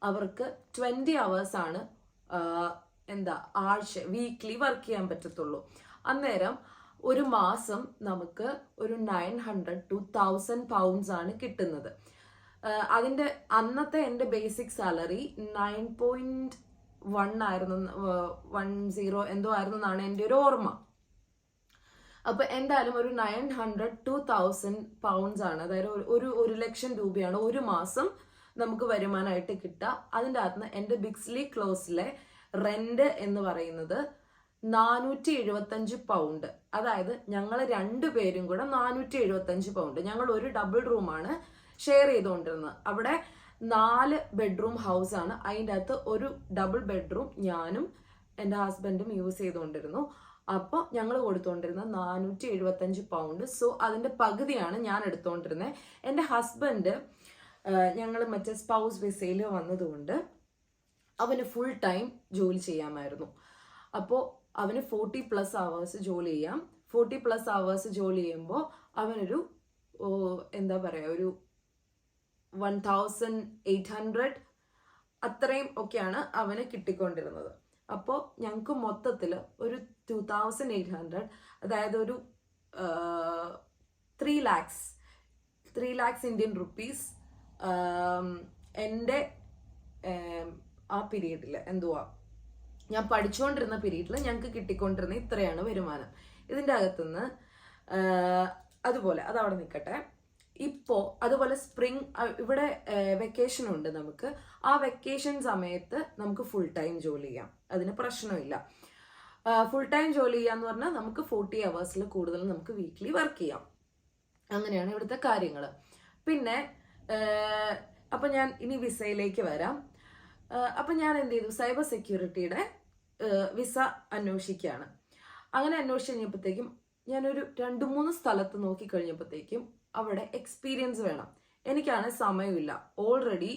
അവർക്ക് 20 hours ആണ് വീക്ക്ലി വർക്ക് ചെയ്യാൻ പറ്റത്തുള്ളൂ. അന്നേരം ഒരു മാസം നമുക്ക് ഒരു 900 to 1000 pounds ആണ് കിട്ടുന്നത്. അതിൻ്റെ അന്നത്തെ എൻ്റെ ബേസിക് സാലറി 9.1 ആയിരുന്നു, 10 എന്തോ ആയിരുന്നു എന്നാണ് എൻ്റെ ഒരു ഓർമ്മ. അപ്പോൾ എന്തായാലും ഒരു 900 to 1000 pounds ആണ്, അതായത് 1 ലക്ഷം രൂപയാണ് ഒരു മാസം നമുക്ക് വരുമാനമായിട്ട് കിട്ടുക. അതിൻ്റെ അകത്ത് നിന്ന് എൻ്റെ ബിക്സ്ലി ക്ലോസിലെ റെന്റ് എന്ന് പറയുന്നത് 475 പൗണ്ട്. അതായത് ഞങ്ങൾ രണ്ടുപേരും കൂടെ 475 പൗണ്ട്. ഞങ്ങൾ ഒരു ഡബിൾ റൂമാണ് ഷെയർ ചെയ്തുകൊണ്ടിരുന്നത്. അവിടെ 4 ബെഡ്റൂം ഹൗസ് ആണ്. അതിൻ്റെ അകത്ത് ഒരു ഡബിൾ ബെഡ്റൂം ഞാനും എൻ്റെ ഹസ്ബൻഡും യൂസ് ചെയ്തുകൊണ്ടിരുന്നു. അപ്പോൾ ഞങ്ങൾ കൊടുത്തുകൊണ്ടിരുന്നത് 475 പൗണ്ട്. സോ അതിൻ്റെ പകുതിയാണ് ഞാൻ എടുത്തുകൊണ്ടിരുന്നത്. എൻ്റെ ഹസ്ബൻഡ് ഞങ്ങൾ മറ്റേ സ്പൗസ് വിസയിൽ വന്നതുകൊണ്ട് അവന് ഫുൾ ടൈം ജോലി ചെയ്യാമായിരുന്നു. അപ്പോൾ അവന് 40+ hours ജോലി ചെയ്യാം. 40+ hours ജോലി ചെയ്യുമ്പോൾ അവനൊരു എന്താ പറയുക, ഒരു 1800 അത്രയും ഒക്കെയാണ് അവന് കിട്ടിക്കൊണ്ടിരുന്നത്. അപ്പോൾ ഞങ്ങൾക്ക് മൊത്തത്തിൽ ഒരു 2800, അതായത് ഒരു 3 lakhs ഇന്ത്യൻ റുപ്പീസ് എൻ്റെ ആ പീരീഡിൽ ഞാൻ പഠിച്ചുകൊണ്ടിരുന്ന പീരീഡിൽ ഞങ്ങൾക്ക് കിട്ടിക്കൊണ്ടിരുന്ന ഇത്രയാണ് വരുമാനം. ഇതിൻ്റെ അകത്തുനിന്ന് അതുപോലെ അതവിടെ നിൽക്കട്ടെ. ഇപ്പോൾ അതുപോലെ സ്പ്രിംഗ് ഇവിടെ വെക്കേഷൻ ഉണ്ട് നമുക്ക്. ആ വെക്കേഷൻ സമയത്ത് നമുക്ക് ഫുൾ ടൈം ജോലി ചെയ്യാം, അതിന് പ്രശ്നമില്ല. ഫുൾ ടൈം ജോലി ചെയ്യാന്ന് പറഞ്ഞാൽ നമുക്ക് 40 hours കൂടുതൽ നമുക്ക് വീക്ക്ലി വർക്ക് ചെയ്യാം. അങ്ങനെയാണ് ഇവിടുത്തെ കാര്യങ്ങൾ. പിന്നെ അപ്പം ഞാൻ ഇനി വിസയിലേക്ക് വരാം. അപ്പം ഞാൻ എന്ത് ചെയ്തു, സൈബർ സെക്യൂരിറ്റിയുടെ വിസ അന്വേഷിക്കുകയാണ്. അങ്ങനെ അന്വേഷിച്ച് കഴിഞ്ഞപ്പോഴത്തേക്കും ഞാനൊരു 2-3 സ്ഥലത്ത് നോക്കിക്കഴിഞ്ഞപ്പോഴത്തേക്കും അവിടെ എക്സ്പീരിയൻസ് വേണം. എനിക്കാണ് സമയമില്ല. ഓൾറെഡി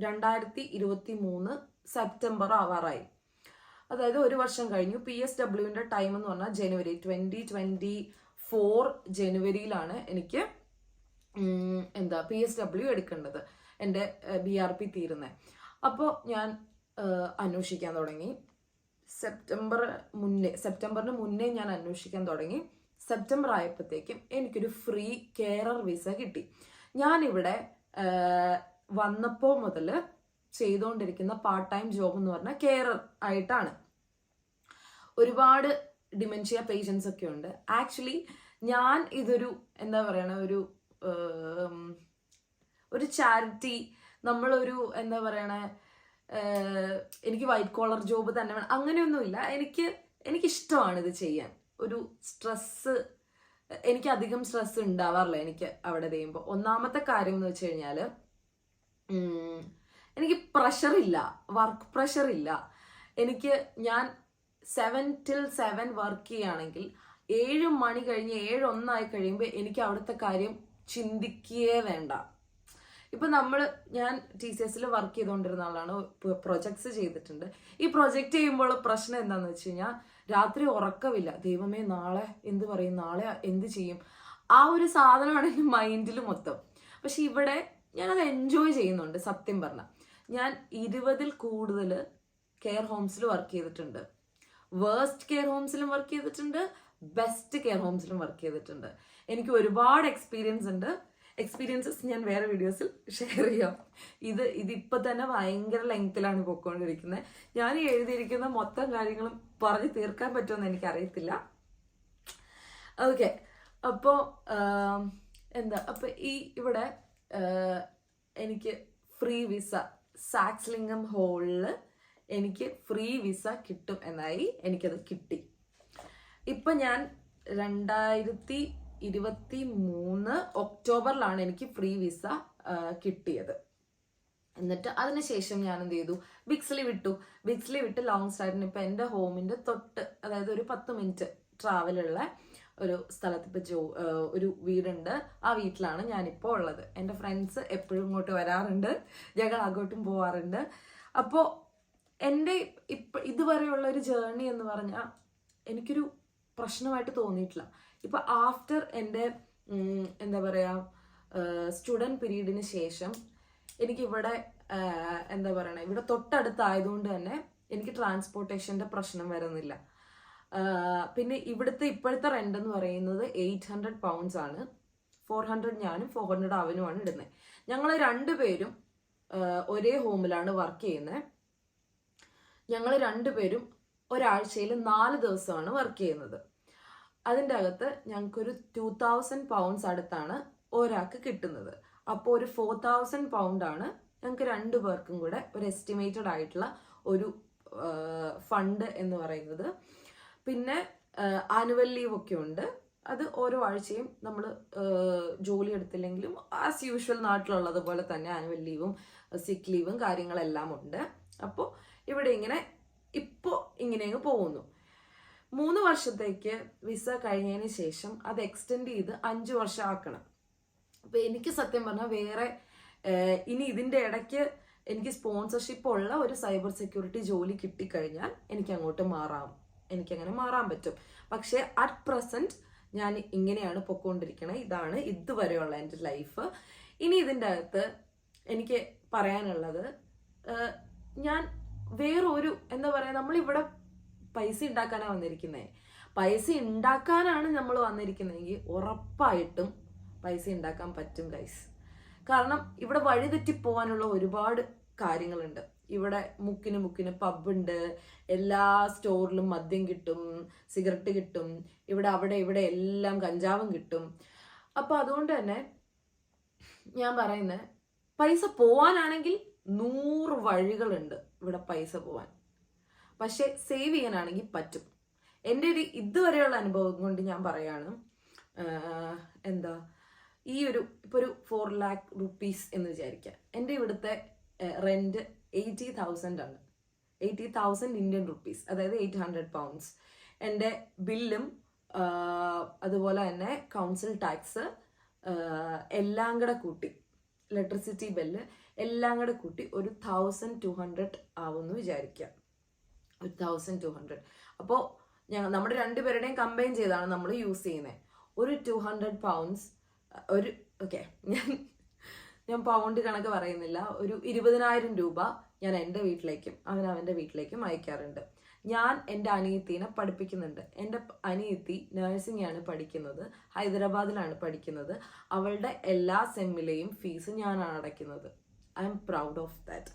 2023 സെപ്റ്റംബർ ആവാറായി. അതായത് 1 വർഷം കഴിഞ്ഞു. PSWന്റെ ടൈം എന്ന് പറഞ്ഞാൽ ജനുവരി 2024 ജനുവരിയിലാണ് എനിക്ക് PSW എടുക്കേണ്ടത്, എൻ്റെ BRP തീരുന്നത്. അപ്പോൾ ഞാൻ അന്വേഷിക്കാൻ തുടങ്ങി. സെപ്റ്റംബറിന് മുന്നേ ഞാൻ അന്വേഷിക്കാൻ തുടങ്ങി. സെപ്റ്റംബർ ആയപ്പോഴത്തേക്കും എനിക്കൊരു ഫ്രീ കെയറർ വിസ കിട്ടി. ഞാനിവിടെ വന്നപ്പോൾ മുതൽ ചെയ്തുകൊണ്ടിരിക്കുന്ന പാർട്ട് ടൈം ജോബ് എന്ന് പറഞ്ഞാൽ കെയറർ ആയിട്ടാണ്. ഒരുപാട് ഡിമെൻഷ്യ പേഷ്യൻസ് ഒക്കെ ഉണ്ട്. ആക്ച്വലി ഞാൻ ഇതൊരു എന്താ പറയണ ഒരു ചാരിറ്റി, നമ്മളൊരു എന്താ പറയണേ, എനിക്ക് വൈറ്റ് കോളർ ജോബ് തന്നെ വേണം അങ്ങനെയൊന്നുമില്ല. എനിക്കിഷ്ടമാണ് ഇത് ചെയ്യാൻ. ഒരു സ്ട്രെസ്സ്, എനിക്ക് അധികം സ്ട്രെസ് ഉണ്ടാവാറില്ല എനിക്ക് അവിടെ ചെയ്യുമ്പോൾ. ഒന്നാമത്തെ കാര്യം എന്ന് വെച്ച് കഴിഞ്ഞാൽ എനിക്ക് പ്രഷറില്ല, വർക്ക് പ്രഷറില്ല. ഞാൻ 7 till 7 വർക്ക് ചെയ്യുകയാണെങ്കിൽ 7 മണി കഴിഞ്ഞ് 7:01 കഴിയുമ്പോൾ എനിക്ക് അവിടുത്തെ കാര്യം ചിന്തിക്കുകയേ വേണ്ട. ഇപ്പം ഞാൻ TCSൽ വർക്ക് ചെയ്തുകൊണ്ടിരുന്ന ആളാണ്, പ്രൊജക്ട്സ് ചെയ്തിട്ടുണ്ട്. ഈ പ്രൊജക്റ്റ് ചെയ്യുമ്പോൾ പ്രശ്നം എന്താണെന്ന് വെച്ച് കഴിഞ്ഞാൽ രാത്രി ഉറക്കമില്ല. ദൈവമേ നാളെ എന്ത് പറയും, നാളെ എന്ത് ചെയ്യും, ആ ഒരു സാധനമാണ് എൻ്റെ മൈൻഡിൽ മൊത്തം. പക്ഷെ ഇവിടെ ഞാനത് എൻജോയ് ചെയ്യുന്നുണ്ട്. സത്യം പറഞ്ഞാൽ ഞാൻ 20ൽ കൂടുതൽ കെയർ ഹോംസിൽ വർക്ക് ചെയ്തിട്ടുണ്ട്. വേഴ്സ്റ്റ് കെയർ ഹോംസിലും വർക്ക് ചെയ്തിട്ടുണ്ട്, ബെസ്റ്റ് കെയർ ഹോംസിലും വർക്ക് ചെയ്തിട്ടുണ്ട്. എനിക്ക് ഒരുപാട് എക്സ്പീരിയൻസസ് ഞാൻ വേറെ വീഡിയോസിൽ ഷെയർ ചെയ്യാം. ഇതിപ്പോൾ തന്നെ ഭയങ്കര ലെങ്ത്തിലാണ് പോയിക്കൊണ്ടിരിക്കുന്നത്. ഞാൻ എഴുതിയിരിക്കുന്ന മൊത്തം കാര്യങ്ങളും പറഞ്ഞു തീർക്കാൻ പറ്റുമെന്ന് എനിക്കറിയത്തില്ല. ഓക്കെ, അപ്പോൾ അപ്പോൾ ഇവിടെ എനിക്ക് ഫ്രീ വിസ, സാക്സ്ലിംഗം ഹോളിൽ എനിക്ക് ഫ്രീ വിസ കിട്ടും എന്നായി. എനിക്കത് കിട്ടി. ഇപ്പം ഞാൻ 2023 ഒക്ടോബറിലാണ് എനിക്ക് ഫ്രീ വിസ കിട്ടിയത്. എന്നിട്ട് അതിനുശേഷം ഞാൻ എന്ത് ചെയ്തു, ബിക്സ്ലി വിട്ട് ലോങ് സ്ട്രൈഡിന് ഇപ്പം എൻ്റെ ഹോമിൻ്റെ തൊട്ട്, അതായത് ഒരു 10 മിനിറ്റ് ട്രാവലുള്ള ഒരു സ്ഥലത്ത് ഇപ്പം ഒരു വീടുണ്ട്. ആ വീട്ടിലാണ് ഞാനിപ്പോൾ ഉള്ളത്. എൻ്റെ ഫ്രണ്ട്സ് എപ്പോഴും ഇങ്ങോട്ട് വരാറുണ്ട്, ഞങ്ങൾ അങ്ങോട്ടും പോവാറുണ്ട്. അപ്പോൾ എൻ്റെ ഇതുവരെയുള്ള ഒരു ജേർണി എന്ന് പറഞ്ഞാൽ എനിക്കൊരു പ്രശ്നമായിട്ട് തോന്നിയിട്ടില്ല. ഇപ്പം ആഫ്റ്റർ എൻ്റെ എന്താ പറയുക സ്റ്റുഡൻറ് പീരീഡിന് ശേഷം എനിക്കിവിടെ എന്താ പറയണേ, ഇവിടെ തൊട്ടടുത്തായതുകൊണ്ട് തന്നെ എനിക്ക് ട്രാൻസ്പോർട്ടേഷൻ്റെ പ്രശ്നം വരുന്നില്ല. പിന്നെ ഇപ്പോഴത്തെ റെൻ്റ് എന്ന് പറയുന്നത് 800 pounds ആണ്. 400 ഞാനും 400 അവനുമാണ് ഇടുന്നത്. ഞങ്ങൾ രണ്ടുപേരും ഒരേ ഹോമിലാണ് വർക്ക് ചെയ്യുന്നത്. ഞങ്ങൾ രണ്ടുപേരും ഒരാഴ്ചയിൽ 4 ദിവസമാണ് വർക്ക് ചെയ്യുന്നത്. അതിൻ്റെ അകത്ത് ഞങ്ങൾക്കൊരു 2000 pounds അടുത്താണ് ഒരാൾക്ക് കിട്ടുന്നത്. അപ്പോൾ ഒരു 4000 pound ആണ് ഞങ്ങൾക്ക് 2 പേർക്കും കൂടെ ഒരു എസ്റ്റിമേറ്റഡ് ആയിട്ടുള്ള ഒരു ഫണ്ട് എന്ന് പറയുന്നത്. പിന്നെ ആനുവൽ ലീവ് ഒക്കെ ഉണ്ട്. അത് ഓരോ ആഴ്ചയും നമ്മൾ ജോലി എടുത്തില്ലെങ്കിലും ആസ് യൂഷ്വൽ നാട്ടിലുള്ളത് പോലെ തന്നെ ആനുവൽ ലീവും സിക്ക് ലീവും കാര്യങ്ങളെല്ലാം ഉണ്ട്. അപ്പോൾ ഇവിടെ ഇപ്പോൾ ഇങ്ങനെ പോകുന്നു. 3 വർഷത്തേക്ക് വിസ കഴിഞ്ഞതിന് ശേഷം അത് എക്സ്റ്റെൻഡ് ചെയ്ത് 5 വർഷം ആക്കണം. അപ്പോൾ എനിക്ക് സത്യം പറഞ്ഞാൽ വേറെ ഇനി ഇതിൻ്റെ ഇടയ്ക്ക് എനിക്ക് സ്പോൺസർഷിപ്പ് ഉള്ള ഒരു സൈബർ സെക്യൂരിറ്റി ജോലി കിട്ടിക്കഴിഞ്ഞാൽ എനിക്കങ്ങനെ മാറാൻ പറ്റും. പക്ഷേ അറ്റ് പ്രസന്റ് ഞാൻ ഇങ്ങനെയാണ് പൊക്കോണ്ടിരിക്കണത്. ഇതാണ് ഇതുവരെയുള്ള എൻ്റെ ലൈഫ്. ഇനി ഇതിൻ്റെ അകത്ത് എനിക്ക് പറയാനുള്ളത്, ഞാൻ വേറൊരു എന്താ പറയുക, നമ്മളിവിടെ പൈസ ഉണ്ടാക്കാനാണ് വന്നിരിക്കുന്നത്. പൈസ ഉണ്ടാക്കാനാണ് നമ്മൾ വന്നിരിക്കുന്നതെങ്കിൽ ഉറപ്പായിട്ടും പൈസ ഉണ്ടാക്കാൻ പറ്റും ഗൈസ്. കാരണം ഇവിടെ വഴിതെറ്റിപ്പോവാനുള്ള ഒരുപാട് കാര്യങ്ങളുണ്ട്. ഇവിടെ മുക്കിന് പബ്ബുണ്ട്, എല്ലാ സ്റ്റോറിലും മദ്യം കിട്ടും, സിഗരറ്റ് കിട്ടും, അവിടെ ഇവിടെ എല്ലാം കഞ്ചാവും കിട്ടും. അപ്പോൾ അതുകൊണ്ട് തന്നെ ഞാൻ പറയുന്നത്, പൈസ പോവാനാണെങ്കിൽ 100 വഴികളുണ്ട് ഇവിടെ പൈസ പോവാൻ. പക്ഷെ സേവ് ചെയ്യാനാണെങ്കിൽ പറ്റും. എൻ്റെ ഒരു ഇതുവരെയുള്ള അനുഭവം കൊണ്ട് ഞാൻ പറയാണ്, ഇപ്പോൾ ഒരു 4 lakh rupees എന്ന് വിചാരിക്കുക. എൻ്റെ ഇവിടുത്തെ റെന്റ് 80,000 ആണ്. 80,000 Indian rupees, അതായത് 800 pounds. എൻ്റെ ബില്ലും അതുപോലെ തന്നെ കൗൺസിൽ ടാക്സ് എല്ലാം കൂടെ കൂട്ടി, ഇലക്ട്രിസിറ്റി ബില്ല് എല്ലാം കൂടെ കൂട്ടി ഒരു 1,200 ആവുമെന്ന് വിചാരിക്കുക. 1,200. അപ്പോൾ നമ്മുടെ രണ്ടുപേരുടെയും കമ്പൈൻ ചെയ്താണ് നമ്മൾ യൂസ് ചെയ്യുന്നത്. ഒരു 200 pounds, ഒരു ഓക്കെ ഞാൻ പൗണ്ട് കണക്ക് പറയുന്നില്ല, ഒരു 20,000 രൂപ ഞാൻ എൻ്റെ വീട്ടിലേക്കും അവൻ്റെ വീട്ടിലേക്കും അയക്കാറുണ്ട്. ഞാൻ എൻ്റെ അനിയത്തിനെ പഠിപ്പിക്കുന്നുണ്ട്. എൻ്റെ അനിയത്തി നഴ്സിംഗ് ആണ് പഠിക്കുന്നത്, ഹൈദരാബാദിലാണ് പഠിക്കുന്നത്. അവളുടെ എല്ലാ സെമ്മിലെയും ഫീസ് ഞാനാണ് അടയ്ക്കുന്നത്. I am proud of that.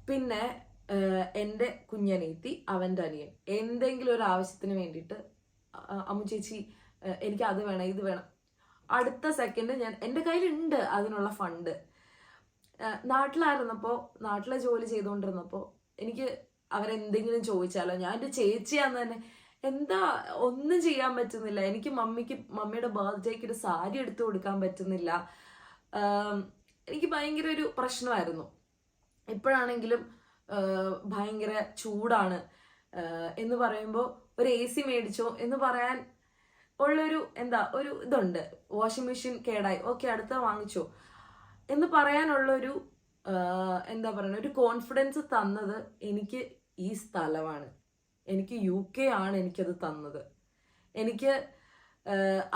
പിന്നെ എൻ്റെ കുഞ്ഞനിയത്തി, അവൻ്റെ അനിയൻ എന്തെങ്കിലും ഒരു ആവശ്യത്തിന് വേണ്ടിയിട്ട് അമ്മു ചേച്ചി എനിക്ക് അത് വേണം ഇത് വേണം, അടുത്ത സെക്കൻഡ് എൻ്റെ കയ്യിലുണ്ട് അതിനുള്ള ഫണ്ട്. നാട്ടിലെ ജോലി ചെയ്തുകൊണ്ടിരുന്നപ്പോൾ എനിക്ക് അവരെന്തെങ്കിലും ചോദിച്ചാലോ, ഞാൻ എൻ്റെ ചേച്ചിയാന്ന് തന്നെ എന്താ ഒന്നും ചെയ്യാൻ പറ്റുന്നില്ല. എനിക്ക് മമ്മിയുടെ ബർത്ത്ഡേക്ക് ഒരു സാരി എടുത്തു കൊടുക്കാൻ പറ്റുന്നില്ല. എനിക്ക് ഭയങ്കര ഒരു പ്രശ്നമായിരുന്നു. ഇപ്പോഴാണെങ്കിലും ഭയങ്കര ചൂടാണ് എന്ന് പറയുമ്പോൾ ഒരു AC മേടിച്ചോ എന്ന് പറയാൻ ഉള്ളൊരു ഒരു ഇതുണ്ട്. വാഷിംഗ് മെഷീൻ കേടായി, ഓക്കെ അടുത്ത വാങ്ങിച്ചോ എന്ന് പറയാനുള്ളൊരു ഒരു കോൺഫിഡൻസ് തന്നത് എനിക്ക് ഈ സ്ഥലമാണ്. എനിക്ക് UK ആണ് എനിക്കത് തന്നത്.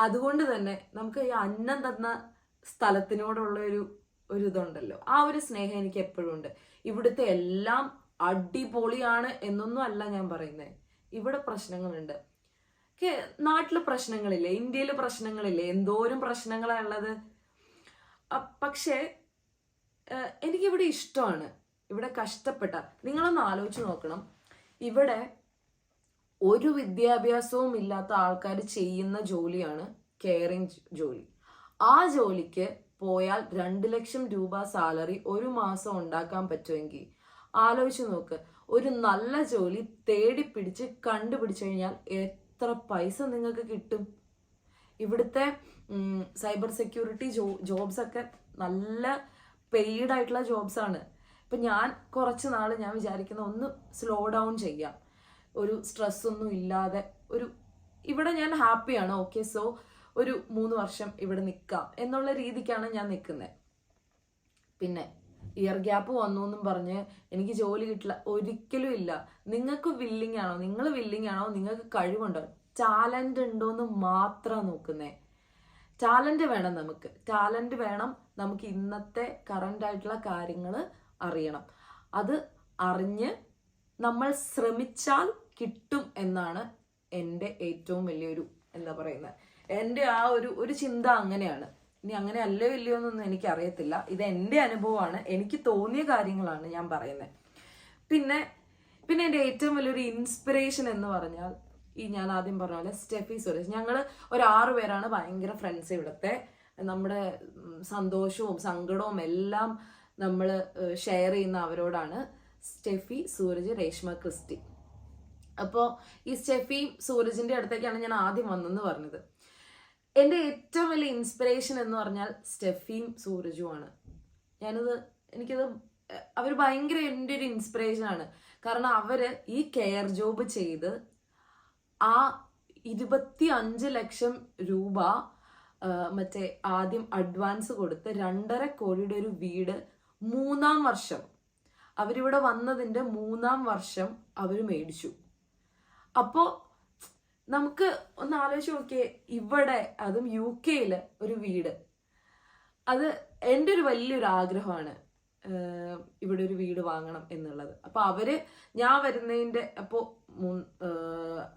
അതുകൊണ്ട് തന്നെ നമുക്ക് ഈ അന്നം തന്ന സ്ഥലത്തിനോടുള്ള ഒരു ഇതുണ്ടല്ലോ, ആ ഒരു സ്നേഹം എനിക്ക് എപ്പോഴും ഉണ്ട്. ഇവിടുത്തെ എല്ലാം അടിപൊളിയാണ് എന്നൊന്നും അല്ല ഞാൻ പറയുന്നത്. ഇവിടെ പ്രശ്നങ്ങളുണ്ട്. നാട്ടില് പ്രശ്നങ്ങളില്ലേ, ഇന്ത്യയിൽ പ്രശ്നങ്ങളില്ലേ, എന്തോരം പ്രശ്നങ്ങളാണ് ഉള്ളത്. പക്ഷേ എനിക്കിവിടെ ഇഷ്ടമാണ്. ഇവിടെ കഷ്ടപ്പെട്ട നിങ്ങളൊന്ന് ആലോചിച്ച് നോക്കണം. ഇവിടെ ഒരു വിദ്യാഭ്യാസവും ഇല്ലാത്ത ആൾക്കാർ ചെയ്യുന്ന ജോലിയാണ് കെയറിങ് ജോലി. ആ ജോലിക്ക് പോയാൽ 2 ലക്ഷം രൂപ സാലറി ഒരു മാസം ഉണ്ടാക്കാൻ പറ്റുമെങ്കിൽ ആലോചിച്ച് നോക്ക്. ഒരു നല്ല ജോലി തേടിപ്പിടിച്ച് കണ്ടുപിടിച്ചു കഴിഞ്ഞാൽ എത്ര പൈസ നിങ്ങൾക്ക് കിട്ടും. ഇവിടുത്തെ സൈബർ സെക്യൂരിറ്റി ജോബ്സ് ഒക്കെ നല്ല പെയ്ഡ് ആയിട്ടുള്ള ജോബ്സ് ആണ്. ഇപ്പം ഞാൻ കുറച്ച് നാൾ ഞാൻ വിചാരിക്കുന്ന ഒന്ന് സ്ലോ ഡൗൺ ചെയ്യാം, ഒരു സ്ട്രെസ് ഒന്നും ഇല്ലാതെ ഇവിടെ ഞാൻ ഹാപ്പിയാണ്. ഓക്കെ, സോ ഒരു 3 വർഷം ഇവിടെ നിൽക്കാം എന്നുള്ള രീതിക്കാണ് ഞാൻ നിൽക്കുന്നത്. പിന്നെ ഇയർ ഗ്യാപ്പ് വന്നു എന്നും പറഞ്ഞ് എനിക്ക് ജോലി കിട്ടില്ല, ഒരിക്കലും ഇല്ല. നിങ്ങൾക്ക് വില്ലിങ് ആണോ, നിങ്ങൾക്ക് കഴിവുണ്ടോ, ടാലന്റ് ഉണ്ടോ എന്ന് മാത്രം നോക്കുന്നേ. ടാലന്റ് വേണം, നമുക്ക് ഇന്നത്തെ കറന്റ് ആയിട്ടുള്ള കാര്യങ്ങൾ അറിയണം. അത് അറിഞ്ഞ് നമ്മൾ ശ്രമിച്ചാൽ കിട്ടും എന്നാണ് എൻ്റെ ഏറ്റവും വലിയൊരു എൻ്റെ ആ ഒരു ചിന്ത അങ്ങനെയാണ്. ഇനി അങ്ങനെ അല്ലയോ ഇല്ലയോ എന്നൊന്നും എനിക്കറിയത്തില്ല. ഇത് എൻ്റെ അനുഭവമാണ്, എനിക്ക് തോന്നിയ കാര്യങ്ങളാണ് ഞാൻ പറയുന്നത്. പിന്നെ എൻ്റെ ഏറ്റവും വലിയൊരു ഇൻസ്പിറേഷൻ എന്ന് പറഞ്ഞാൽ ഞാൻ ആദ്യം പറഞ്ഞ പോലെ സ്റ്റെഫി സുരേഷ്. ഞങ്ങൾ ഒരു 6 പേരാണ് ഭയങ്കര ഫ്രണ്ട്സ്. ഇവിടുത്തെ നമ്മുടെ സന്തോഷവും സങ്കടവും എല്ലാം നമ്മൾ ഷെയർ ചെയ്യുന്ന അവരോടാണ്. സ്റ്റെഫി, സൂരജ്, രേഷ്മ, ക്രിസ്റ്റി. അപ്പോൾ ഈ സ്റ്റെഫിയും സൂരജിൻ്റെ അടുത്തേക്കാണ് ഞാൻ ആദ്യം വന്നെന്ന് പറഞ്ഞത്. എൻ്റെ ഏറ്റവും വലിയ ഇൻസ്പിറേഷൻ എന്ന് പറഞ്ഞാൽ സ്റ്റെഫിയും സൂരജുമാണ്. എനിക്കത് അവർ ഭയങ്കര എൻ്റെ ഒരു ഇൻസ്പിറേഷനാണ്. കാരണം അവർ ഈ കെയർ ജോബ് ചെയ്ത് ആ 25 ലക്ഷം രൂപ മറ്റേ ആദ്യം അഡ്വാൻസ് കൊടുത്ത് 2.5 കോടിയുടെ ഒരു വീട് 3-ാം വർഷം, അവരിവിടെ വന്നതിൻ്റെ 3-ാം വർഷം അവർ മേടിച്ചു. അപ്പോൾ നമുക്ക് ഒന്ന് ആലോചിച്ച് നോക്കിയേ, ഇവിടെ അതും UK ഒരു വീട്. അത് എൻ്റെ ഒരു വലിയൊരു ആഗ്രഹമാണ്, ഇവിടെ ഒരു വീട് വാങ്ങണം എന്നുള്ളത്. അപ്പോൾ ഞാൻ വരുന്നതിൻ്റെ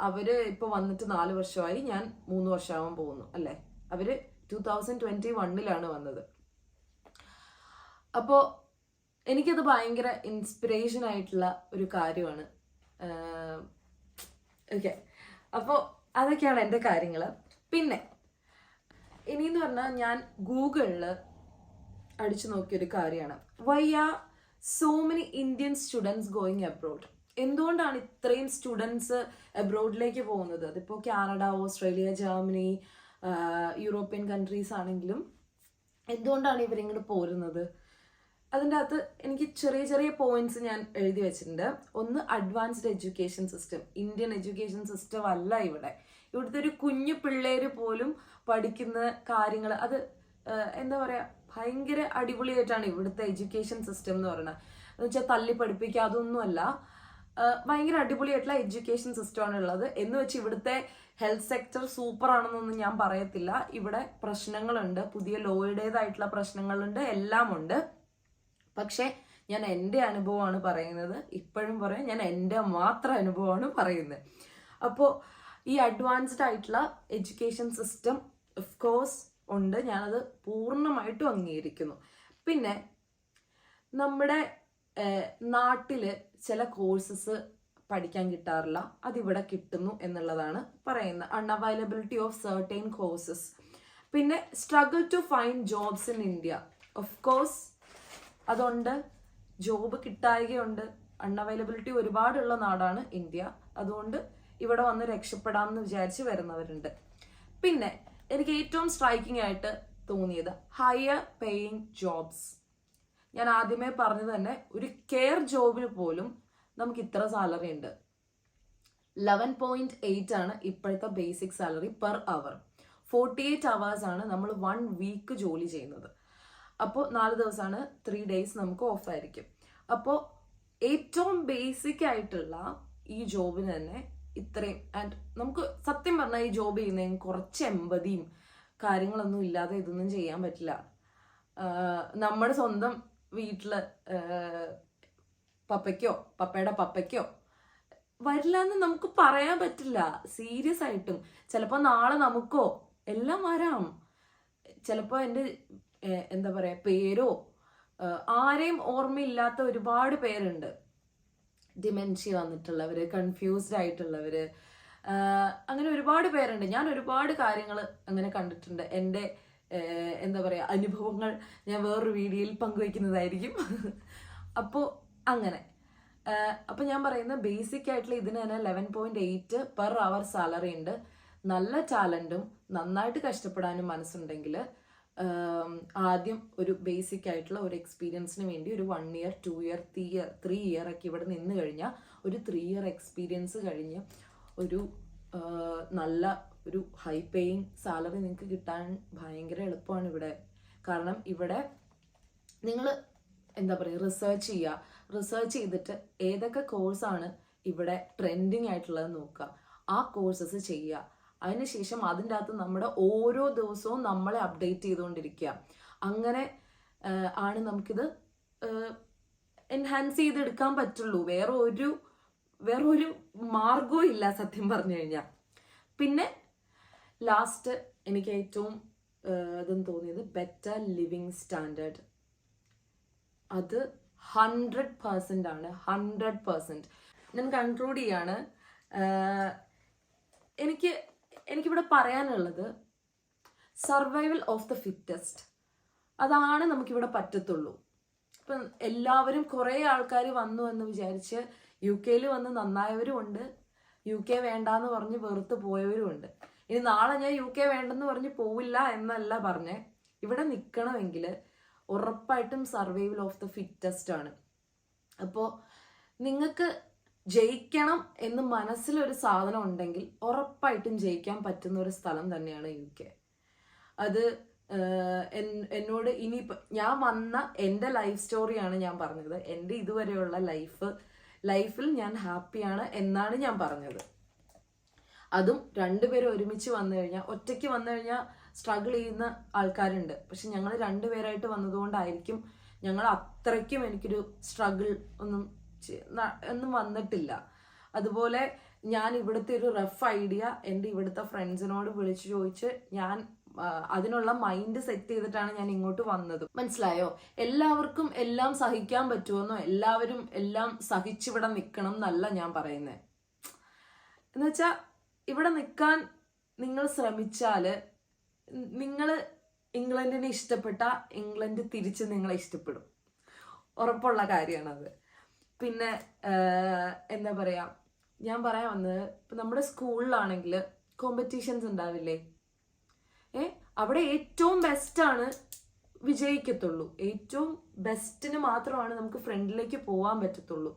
അവര് ഇപ്പോൾ വന്നിട്ട് 4 വർഷമായി, ഞാൻ 3 വർഷമാവാൻ പോകുന്നു അല്ലേ. അവര് 2021 വന്നത്. അപ്പോൾ എനിക്കത് ഭയങ്കര ഇൻസ്പിറേഷൻ ആയിട്ടുള്ള ഒരു കാര്യമാണ്. ഓക്കെ, അപ്പോൾ അതൊക്കെയാണ് എൻ്റെ കാര്യങ്ങൾ. പിന്നെ ഇനിയെന്ന് പറഞ്ഞാൽ ഞാൻ ഗൂഗിളിൽ അടിച്ചു നോക്കിയൊരു കാര്യമാണ്, why are so many Indian students going abroad. എന്തുകൊണ്ടാണ് ഇത്രയും സ്റ്റുഡൻസ് അബ്രോഡിലേക്ക് പോകുന്നത്? അതിപ്പോൾ Canada, Australia, Germany, European countries ആണെങ്കിലും എന്തുകൊണ്ടാണ് ഇവരിങ്ങോട്ട് പോരുന്നത്? അതിൻ്റെ അകത്ത് എനിക്ക് ചെറിയ ചെറിയ പോയിന്റ്സ് ഞാൻ എഴുതി വെച്ചിട്ടുണ്ട്. ഒന്ന്, advanced education system. Indian education system അല്ല ഇവിടുത്തെ ഒരു കുഞ്ഞു പിള്ളേര് പോലും പഠിക്കുന്ന കാര്യങ്ങൾ, അത് എന്താ പറയുക, ഭയങ്കര അടിപൊളിയായിട്ടാണ് ഇവിടുത്തെ എഡ്യൂക്കേഷൻ സിസ്റ്റം എന്ന് പറയുന്നത്. എന്ന് വെച്ചാൽ തല്ലി പഠിപ്പിക്കുക അതൊന്നുമല്ല, ഭയങ്കര അടിപൊളിയായിട്ടുള്ള എഡ്യൂക്കേഷൻ സിസ്റ്റമാണ് ഉള്ളത്. എന്ന് വെച്ച് ഇവിടുത്തെ ഹെൽത്ത് സെക്ടർ സൂപ്പർ ആണെന്നൊന്നും ഞാൻ പറയത്തില്ല. ഇവിടെ പ്രശ്നങ്ങളുണ്ട്, പുതിയ ലോയുടേതായിട്ടുള്ള പ്രശ്നങ്ങളുണ്ട്, എല്ലാം ഉണ്ട്. പക്ഷെ ഞാൻ എൻ്റെ അനുഭവമാണ് പറയുന്നത്. ഇപ്പോഴും പറയാം, ഞാൻ എൻ്റെ മാത്രം അനുഭവമാണ് പറയുന്നത്. അപ്പോൾ ഈ അഡ്വാൻസ്ഡ് ആയിട്ടുള്ള എഡ്യൂക്കേഷൻ സിസ്റ്റം ഓഫ് കോഴ്സ് ഉണ്ട്, ഞാനത് പൂർണ്ണമായിട്ടും അംഗീകരിക്കുന്നു. പിന്നെ നമ്മുടെ നാട്ടിൽ ചില കോഴ്സസ് പഠിക്കാൻ കിട്ടാറില്ല, അതിവിടെ കിട്ടുന്നു എന്നുള്ളതാണ് പറയുന്നത്. Unavailability of certain courses. പിന്നെ struggle to find jobs in India. Of course അതുണ്ട്, ജോബ് കിട്ടായികയുണ്ട്, അൺഅവൈലബിലിറ്റി ഒരുപാടുള്ള നാടാണ് ഇന്ത്യ. അതുകൊണ്ട് ഇവിടെ വന്ന് രക്ഷപ്പെടാമെന്ന് വിചാരിച്ച് വരുന്നവരുണ്ട്. പിന്നെ എനിക്ക് ഏറ്റവും സ്ട്രൈക്കിംഗ് ആയിട്ട് തോന്നിയത് ഹയർ പേയിങ് ജോബ്സ്. ഞാൻ ആദ്യമേ പറഞ്ഞത് തന്നെ, ഒരു കെയർ ജോബിന് പോലും നമുക്ക് ഇത്ര സാലറി ഉണ്ട്. 11.8 ആണ് ഇപ്പോഴത്തെ basic salary per hour. 48 hours ആണ് നമ്മൾ 1 week ജോലി ചെയ്യുന്നത്. അപ്പോൾ 4 ദിവസമാണ്, 3 days നമുക്ക് ഓഫ് ആയിരിക്കും. അപ്പോൾ ഏറ്റവും ബേസിക് ആയിട്ടുള്ള ഈ ജോബിന് തന്നെ ഇത്രയും, ആൻഡ് നമുക്ക് സത്യം പറഞ്ഞാൽ ഈ ജോബ് ചെയ്യുന്നതിന് കുറച്ച് എമ്പതിയും കാര്യങ്ങളൊന്നും ഇല്ലാതെ ഇതൊന്നും ചെയ്യാൻ പറ്റില്ല. നമ്മുടെ സ്വന്തം വീട്ടില് പപ്പയുടെ പപ്പയ്ക്കോ വരില്ല എന്ന് നമുക്ക് പറയാൻ പറ്റില്ല. സീരിയസ് ആയിട്ടും ചിലപ്പോൾ നാളെ നമുക്കോ എല്ലാം വരാം. ചിലപ്പോൾ എൻ്റെ എന്താ പറയുക, പേരോ ആരെയും ഓർമ്മയില്ലാത്ത ഒരുപാട് പേരുണ്ട്. ഡിമെൻഷ്യ വന്നിട്ടുള്ളവർ, കൺഫ്യൂസ്ഡ് ആയിട്ടുള്ളവർ, അങ്ങനെ ഒരുപാട് പേരുണ്ട്. ഞാൻ ഒരുപാട് കാര്യങ്ങൾ അങ്ങനെ കണ്ടിട്ടുണ്ട്. എൻ്റെ എന്താ പറയുക, അനുഭവങ്ങൾ ഞാൻ വേറൊരു വീഡിയോയിൽ പങ്കുവയ്ക്കുന്നതായിരിക്കും. അപ്പോൾ അങ്ങനെ അപ്പോൾ ഞാൻ പറയുന്ന ബേസിക് ആയിട്ടുള്ള ഇതിന് തന്നെ 11.8 പെർ അവർ സാലറി ഉണ്ട്. നല്ല ടാലൻറ്റും നന്നായിട്ട് കഷ്ടപ്പെടാനും മനസ്സുണ്ടെങ്കിൽ ആദ്യം ഒരു ബേസിക് ആയിട്ടുള്ള ഒരു എക്സ്പീരിയൻസിന് വേണ്ടി ഒരു 1 year 2 year 3 year ഒക്കെ ഇവിടെ നിന്ന് കഴിഞ്ഞാൽ ഒരു 3 year എക്സ്പീരിയൻസ് കഴിഞ്ഞ് ഒരു നല്ല ഒരു ഹൈ പേയിങ് സാലറി നിങ്ങൾക്ക് കിട്ടാൻ ഭയങ്കര എളുപ്പമാണ് ഇവിടെ. കാരണം ഇവിടെ നിങ്ങൾ എന്താ പറയുക, റിസർച്ച് ചെയ്തിട്ട് ഏതൊക്കെ കോഴ്സാണ് ഇവിടെ ട്രെൻഡിങ് ആയിട്ടുള്ളത് നോക്കുക, ആ കോഴ്സസ് ചെയ്യുക. അതിനുശേഷം അതിൻ്റെ അകത്ത് നമ്മുടെ ഓരോ ദിവസവും നമ്മളെ അപ്ഡേറ്റ് ചെയ്തുകൊണ്ടിരിക്കുക. അങ്ങനെ ആണ് നമുക്കിത് എൻഹാൻസ് ചെയ്തെടുക്കാൻ പറ്റുള്ളൂ. വേറെ ഒരു മാർഗവും ഇല്ല സത്യം പറഞ്ഞു കഴിഞ്ഞാൽ. പിന്നെ ലാസ്റ്റ് എനിക്ക് ഏറ്റവും ഇതെന്ന് തോന്നിയത് ബെറ്റർ ലിവിങ് സ്റ്റാൻഡേർഡ്. അത് 100% ആണ്, 100%. ഞാൻ കൺക്ലൂഡ് ചെയ്യാണ്. എനിക്കിവിടെ പറയാനുള്ളത് സർവൈവൽ ഓഫ് ദ ഫിറ്റസ്റ്റ്. അതാണ് നമുക്കിവിടെ പറ്റത്തുള്ളൂ. ഇപ്പം എല്ലാവരും കുറേ ആൾക്കാർ വന്നു എന്ന് വിചാരിച്ച് UK വന്ന് നന്നായവരും ഉണ്ട്, UK വേണ്ടാന്ന് പറഞ്ഞ് വെറുത്ത് പോയവരും ഉണ്ട്. ഇനി നാളെ ഞാൻ UK വേണ്ടെന്ന് പറഞ്ഞ് പോവില്ല എന്നല്ല പറഞ്ഞേ. ഇവിടെ നിൽക്കണമെങ്കിൽ ഉറപ്പായിട്ടും സർവൈവൽ ഓഫ് ദ ഫിറ്റസ്റ്റ് ആണ്. അപ്പോൾ നിങ്ങൾക്ക് ജയിക്കണം എന്ന് മനസ്സിലൊരു സാധനം ഉണ്ടെങ്കിൽ ഉറപ്പായിട്ടും ജയിക്കാൻ പറ്റുന്ന ഒരു സ്ഥലം തന്നെയാണ് UK. അത് എന്നോട് ഇനിയിപ്പോൾ ഞാൻ വന്ന എൻ്റെ ലൈഫ് സ്റ്റോറിയാണ് ഞാൻ പറഞ്ഞത്. എൻ്റെ ഇതുവരെയുള്ള ലൈഫിൽ ഞാൻ ഹാപ്പിയാണ് എന്നാണ് ഞാൻ പറഞ്ഞത്. അതും രണ്ടുപേരും ഒരുമിച്ച് വന്നു കഴിഞ്ഞാൽ, ഒറ്റയ്ക്ക് വന്നു കഴിഞ്ഞാൽ സ്ട്രഗിൾ ചെയ്യുന്ന ആൾക്കാരുണ്ട്. പക്ഷെ ഞങ്ങൾ രണ്ടുപേരായിട്ട് വന്നതുകൊണ്ടായിരിക്കും ഞങ്ങൾ അത്രയ്ക്കും എനിക്കൊരു സ്ട്രഗിൾ ഒന്നും വന്നിട്ടില്ല. അതുപോലെ ഞാൻ ഇവിടുത്തെ ഒരു റഫ് ഐഡിയ എൻ്റെ ഇവിടുത്തെ ഫ്രണ്ട്സിനോട് വിളിച്ചു ചോദിച്ച് ഞാൻ അതിനുള്ള മൈൻഡ് സെറ്റ് ചെയ്തിട്ടാണ് ഞാൻ ഇങ്ങോട്ട് വന്നത്. മനസ്സിലായോ? എല്ലാവർക്കും എല്ലാം സഹിക്കാൻ പറ്റുമെന്നോ എല്ലാവരും എല്ലാം സഹിച്ചിവിടെ നിൽക്കണം എന്നല്ല ഞാൻ പറയുന്നത്. എന്നുവെച്ചാൽ ഇവിടെ നിൽക്കാൻ നിങ്ങൾ ശ്രമിച്ചാൽ നിങ്ങൾ ഇംഗ്ലണ്ടിനെ ഇഷ്ടപ്പെട്ട ഇംഗ്ലണ്ട് തിരിച്ച് നിങ്ങളെ ഇഷ്ടപ്പെടും. ഉറപ്പുള്ള കാര്യമാണത്. പിന്നെ എന്താ പറയുക, ഞാൻ പറയാൻ വന്നത്, ഇപ്പം നമ്മുടെ സ്കൂളിലാണെങ്കിൽ കോമ്പറ്റീഷൻസ് ഉണ്ടാവില്ലേ? അവിടെ ഏറ്റവും ബെസ്റ്റാണ് വിജയിക്കത്തുള്ളൂ. ഏറ്റവും ബെസ്റ്റിന് മാത്രമാണ് നമുക്ക് ഫ്രണ്ടിലേക്ക് പോകാൻ പറ്റത്തുള്ളൂ.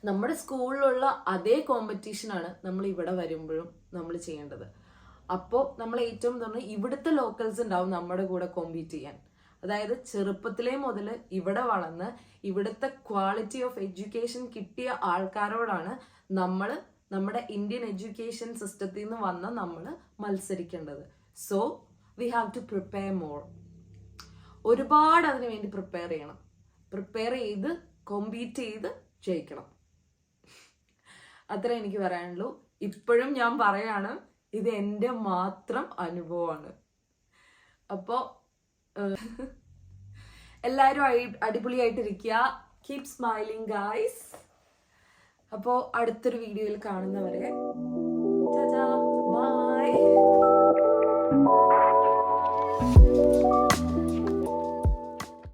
നമ്മുടെ സ്കൂളിലുള്ള അതേ കോമ്പറ്റീഷനാണ് നമ്മൾ ഇവിടെ വരുമ്പോഴും നമ്മൾ ചെയ്യേണ്ടത്. അപ്പോൾ നമ്മൾ ഏറ്റവും പറഞ്ഞാൽ ഇവിടുത്തെ ലോക്കൽസ് ഉണ്ടാവും നമ്മുടെ കൂടെ കോമ്പീറ്റ് ചെയ്യാൻ. അതായത് ചെറുപ്പത്തിലേ മുതൽ ഇവിടെ വളർന്ന് ഇവിടുത്തെ ക്വാളിറ്റി ഓഫ് എഡ്യൂക്കേഷൻ കിട്ടിയ ആൾക്കാരോടാണ് നമ്മൾ നമ്മുടെ ഇന്ത്യൻ എഡ്യൂക്കേഷൻ സിസ്റ്റത്തിൽ നിന്ന് വന്ന നമ്മൾ മത്സരിക്കേണ്ടത്. So we have to prepare more. ഒരുപാട് അതിനു വേണ്ടി പ്രിപ്പയർ ചെയ്യണം. പ്രിപ്പയർ ചെയ്ത് കോമ്പീറ്റ് ചെയ്ത് ജയിക്കണം. അത്രേ എനിക്ക് പറയാനുള്ളൂ. ഇപ്പോഴും ഞാൻ പറയാണ്, ഇത് എൻ്റെ മാത്രം അനുഭവമാണ്. അപ്പോൾ എല്ലാവരും അടിപൊളിയായിട്ടിരിക്കുക. Keep smiling guys. അപ്പോൾ അടുത്തൊരു വീഡിയോയിൽ കാണുന്നവരെ ബൈ.